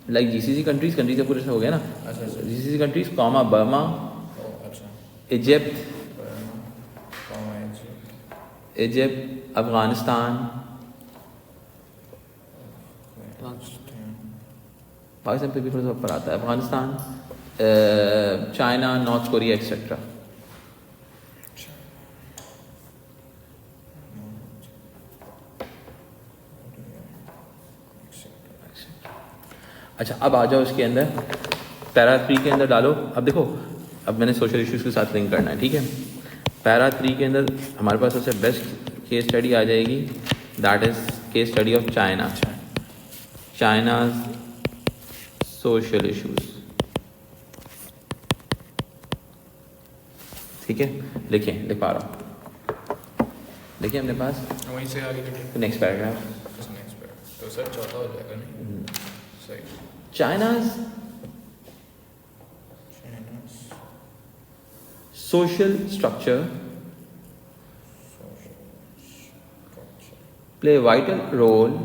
like GCC countries का पूरा हो गया ना. अच्छा अच्छा. GCC countries, comma Burma, Oh अच्छा. Egypt, Burma, Egypt, Afghanistan, Pakistan पे भी थोड़ा सा ऊपर आता है, Afghanistan, China, north Korea etcetera. अच्छा, अब आ जाओ इसके अंदर, पैरा 3 के अंदर डालो. अब देखो, अब मैंने सोशल इश्यूज के साथ लिंक करना है, ठीक है. पैरा 3 के अंदर हमारे पास सबसे बेस्ट केस स्टडी आ जाएगी, that is case study of China. China's social issues. ठीक है, लिखें, लिख पा रहा हूँ, देखिए अपने पास वहीं से आगे चलिए. Next paragraph. नेक्स्ट पर तो सर चौथा हो जाएगा नहीं. सही. China's social structure play a vital role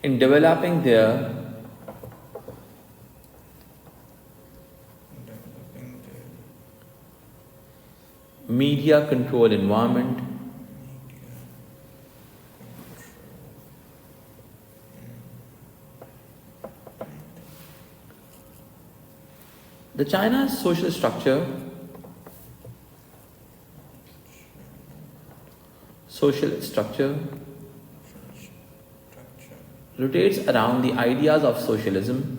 in developing their media control environment, the China's social structure rotates around the ideas of socialism,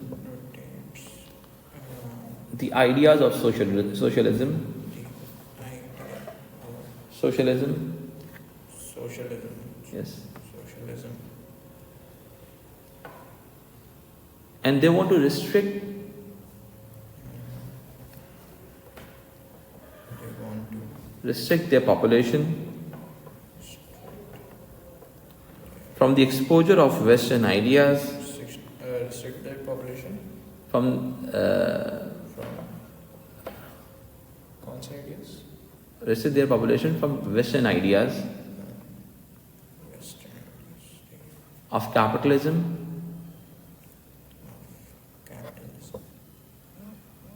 yes, and they want to restrict their population from the exposure of Western ideas, restrict their population from कौन से ideas? restrict their population from Western ideas of capitalism.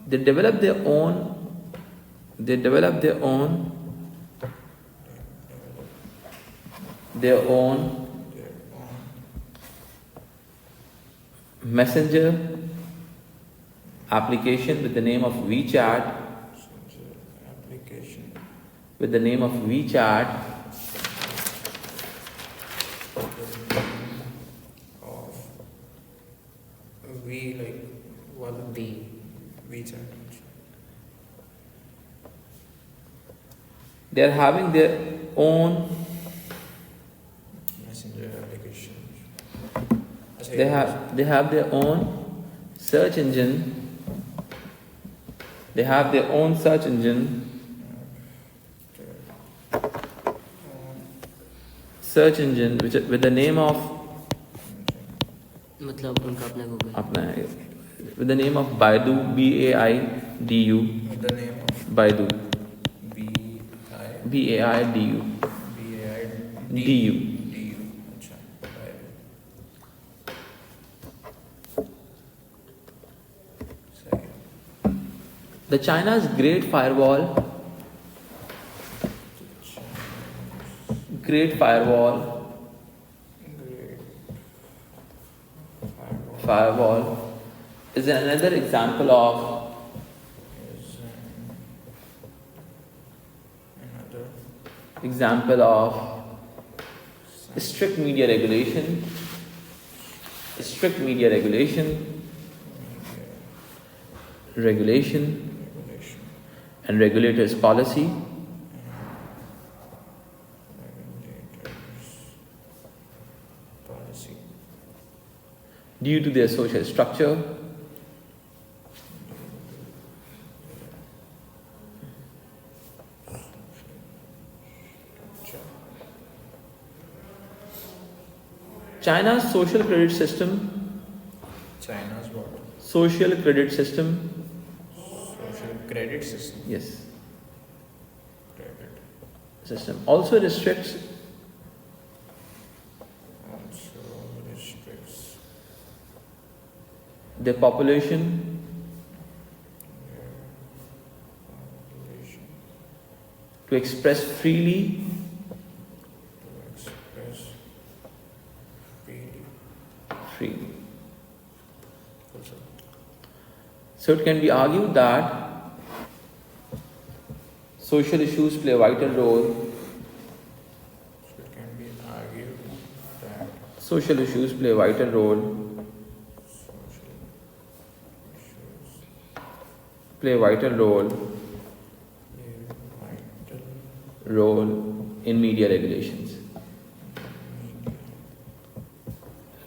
They develop their own messenger application with the name of WeChat. We like what? WeChat. They are having their own. Messenger application. They have their own search engine. Which with the name of मतलब उनका अपना Google. with the name of Baidu, BAIDU. With the name of Baidu, BAIDU. BAIDU. अच्छा. The China's Great Firewall is another example of strict media regulation and regulators' policy due to their social structure. China's social credit system, China's what? social credit system, Social credit system. yes, Credit. system also restricts Also restricts the population their population to express freely to express freely. freely. Also, So it can be argued that social issues play a vital role. so it can be argued that Social issues play a vital role. social issues Play a vital role play vital role in media regulations.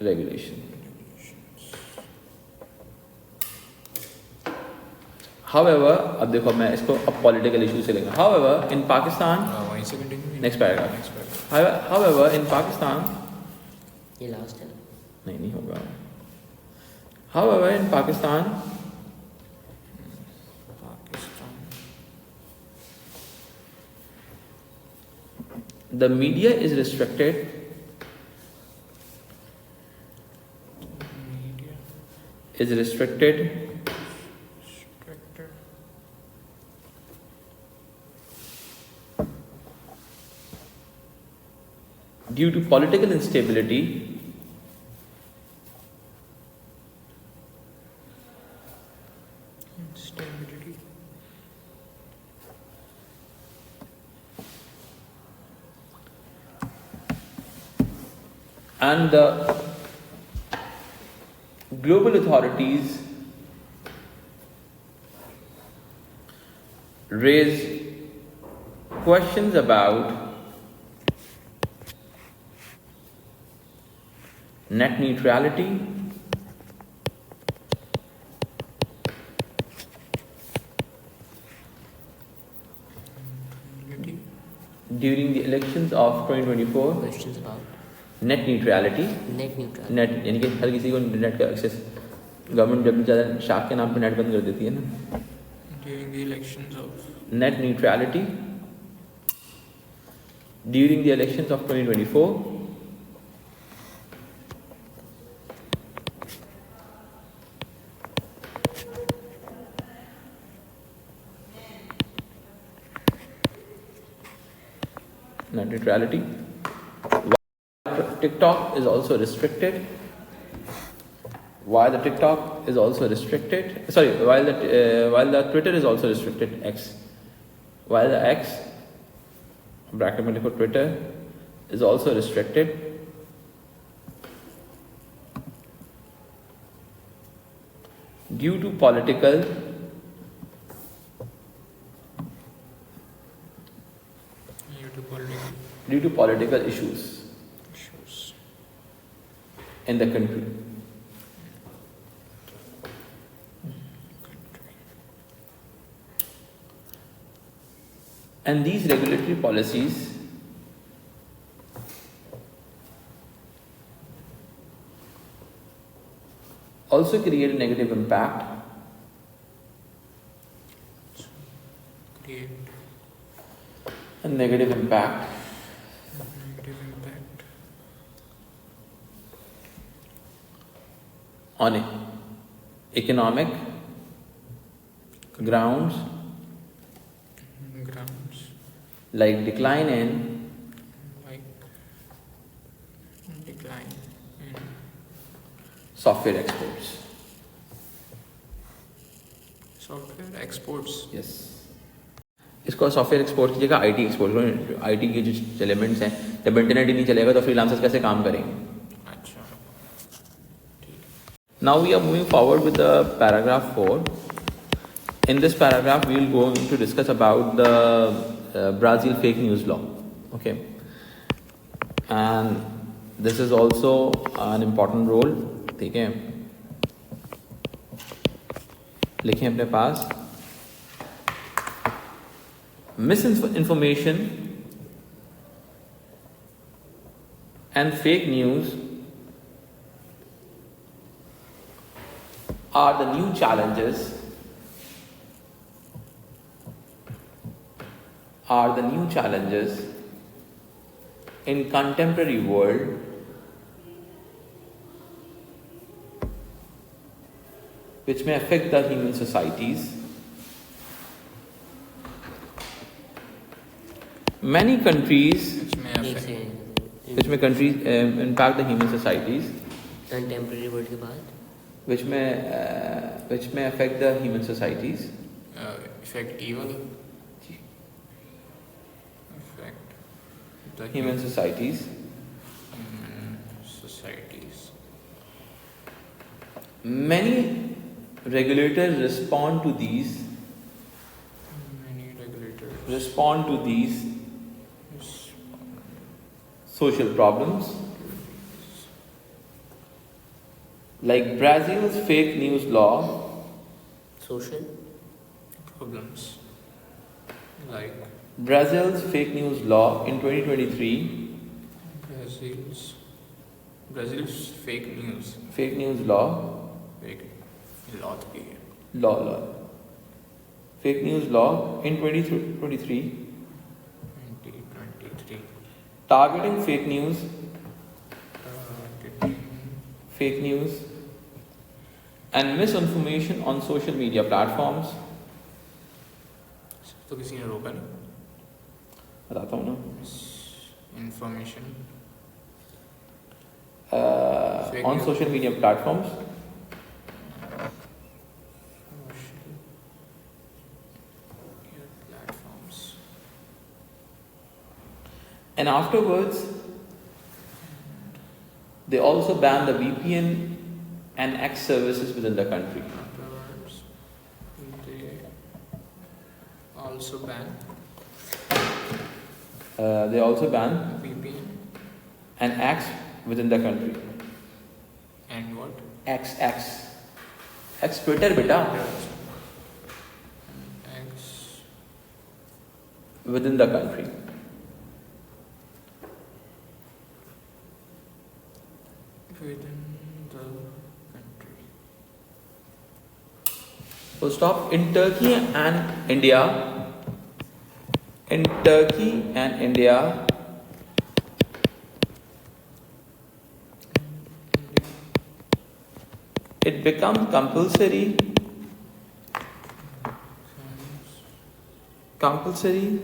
Regulation. regulations. However, अब देखो मैं इसको अब political issue से लेंगे. However, in Pakistan, वहीं से continue next paragraph. Next paragraph However, in Pakistan, ये लास्ट है ना? नहीं होगा. However, in Pakistan, Pakistan. the media is restricted Media is restricted restricted due to political instability instability and the global authorities raise questions about net neutrality neutrality during the elections of 2024. Questions about Net neutrality, net neutrality. Net यानी कि हर किसी को internet का access government जब भी ज़्यादा शाख के नाम पे नेट बंद कर देती है ना. during the elections of Net neutrality during the elections of 2024. Net neutrality. TikTok is also restricted. While the TikTok is also restricted, sorry, while the Twitter is also restricted, X. While the X, bracket में लिखो Twitter, is also restricted. Due to political due to political issues issues in the country. And these regulatory policies also create a negative impact create a negative impact negative impact on economic grounds grounds like decline in like decline in software exports. software exports. Yes. इसको software export की जगह IT export करो. IT के जो elements हैं, जब internet ही नहीं चलेगा तो फ्रीलांसर्स कैसे काम करेंगे. अच्छा Now we are moving forward with the paragraph 4. In this paragraph, we will go to discuss about the Brazil fake news law. Okay, and this is also an important role. ठीक है, लिखें अपने पास. Misinformation and fake news are the new challenges in contemporary world which may affect the human societies. Many countries which may एक affect second which may countries impact the human societies, contemporary word के बाद which may affect the human societies. affect evil, affect the Human societies. human societies. Many regulators respond to these Many regulators social problems, like Brazil's fake news law. Social problems like Brazil's fake news law in 2023. Brazil's fake news Fake news law. fake lot की है. Law. Fake news law in 2023 2023 targeting fake news and misinformation on social media platforms. तो किसी ने रोका नहीं. बताता हूँ ना. Information Fake On news. social media platforms. platforms. And afterwards, they also ban the VPN and X services within the country. Afterwards, they also ban They also ban VPN an X within the country. and what? X Twitter beta X within the country. within the country. Full stop. In Turkey and India, it becomes compulsory Compulsory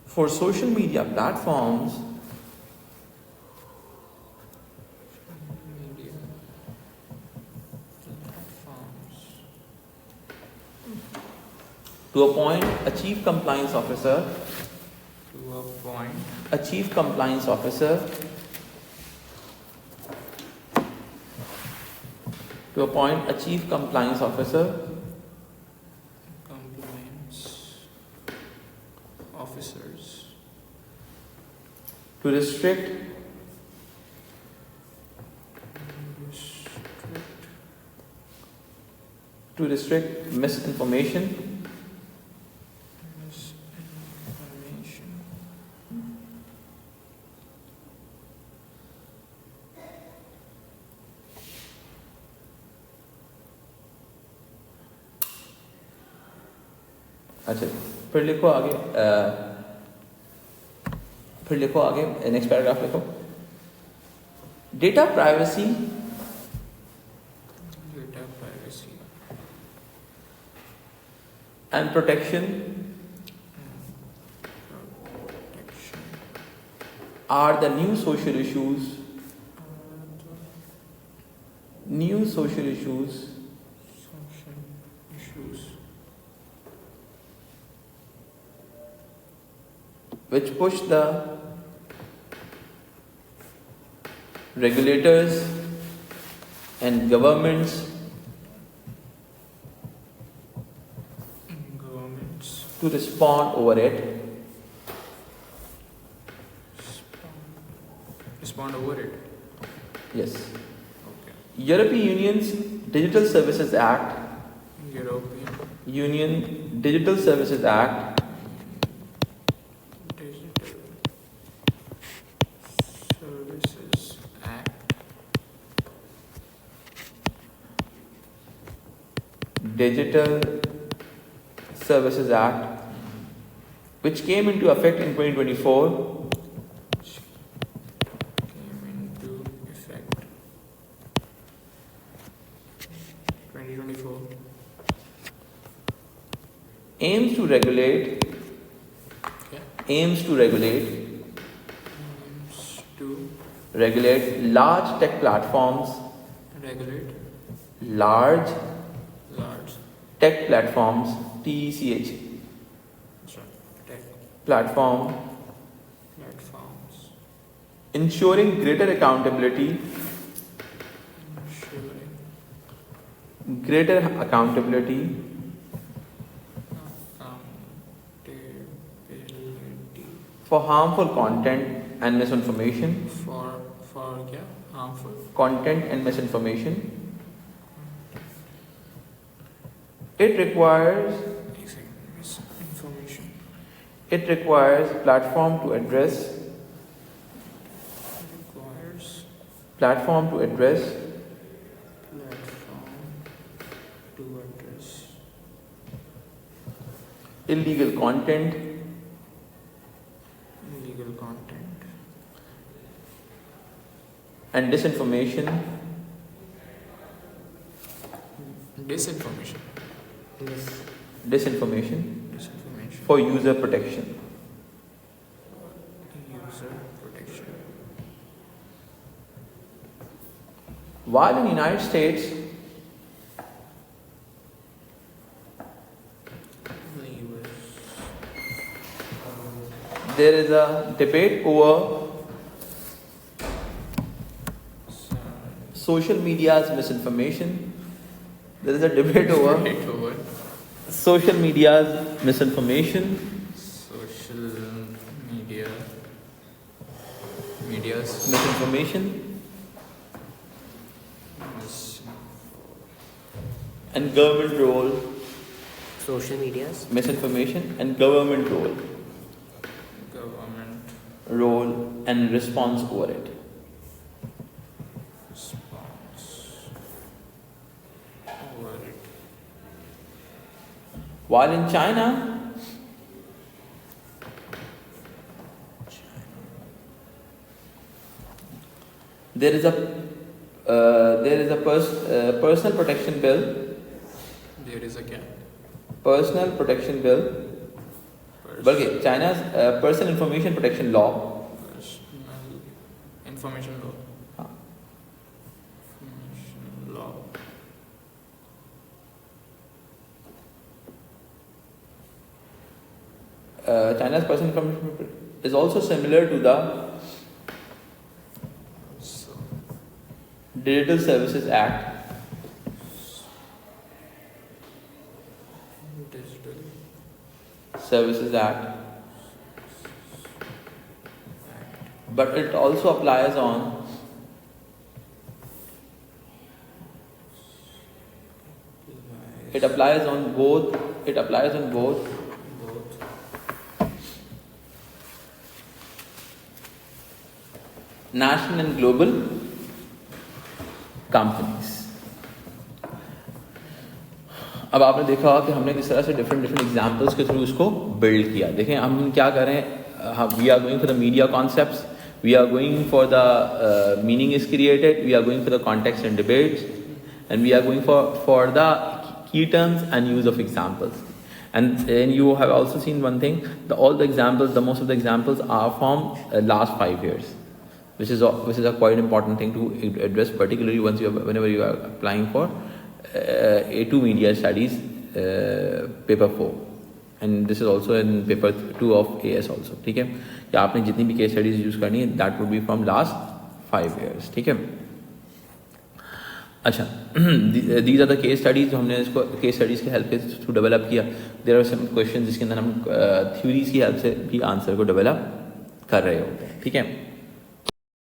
for social media platforms media platforms to appoint a chief compliance officer, to appoint a chief compliance officer compliance officers to restrict misinformation अच्छा फिर लिखो आगे next paragraph लिखो data privacy and protection are the new social issues which push the regulators and governments to respond over it. Yes. Okay. European Union's Digital Services Act. European Digital Services Act Digital Services Act Digital Services Act, which came into effect in 2024, Came into effect 2024. aims to regulate Okay. aims to regulate Aims to regulate large tech platforms, regulate large large tech platforms, TECH, tech platform, platforms, ensuring greater accountability, ensuring greater accountability accountability for harmful content and misinformation, for क्या harmful content and misinformation. It requires misinformation. it requires platform to address Requires platform to address platform to address illegal content, illegal content and disinformation disinformation disinformation disinformation for user protection. user protection. While in the United States, there is a debate over social media's misinformation. There is a debate over Right over social media's misinformation social media's misinformation and government role, Social medias. misinformation and government government role and response over it. response over it. While in China, there is a personal protection bill. There is a क्या Personal protection bill. बल्कि China's personal information protection law. personal information law. हाँ. Information law. China's personal information is also similar to the So Digital Services Act, digital Services Act, but it also applies on it applies on both both national and global companies. अब आपने देखा होगा कि हमने किस तरह से different examples के थ्रू इसको बिल्ड किया. देखें हम क्या कर रहे हैं. We are going for the media concepts, we are going for the meaning is created, we are going for the context and debates, and we are going for the key terms and use of examples. And then you have also seen one thing, most of the examples are from last 5 years, which is a quite important thing to address, particularly whenever you are applying for A2 Media Studies paper 4, and this is also in paper 2 of AS also. ठीक है, या आपने जितनी भी case studies use करनी है, that would be from last 5 years. ठीक है. अच्छा, these are the case studies जो हमने इसको केस स्टडीज़ के हेल्प से थ्रू डेवलप किया. देयर आर सम क्वेश्चन जिसके अंदर हम थ्योरीज की हेल्प से भी आंसर को डेवलप कर रहे होते हैं. ठीक है.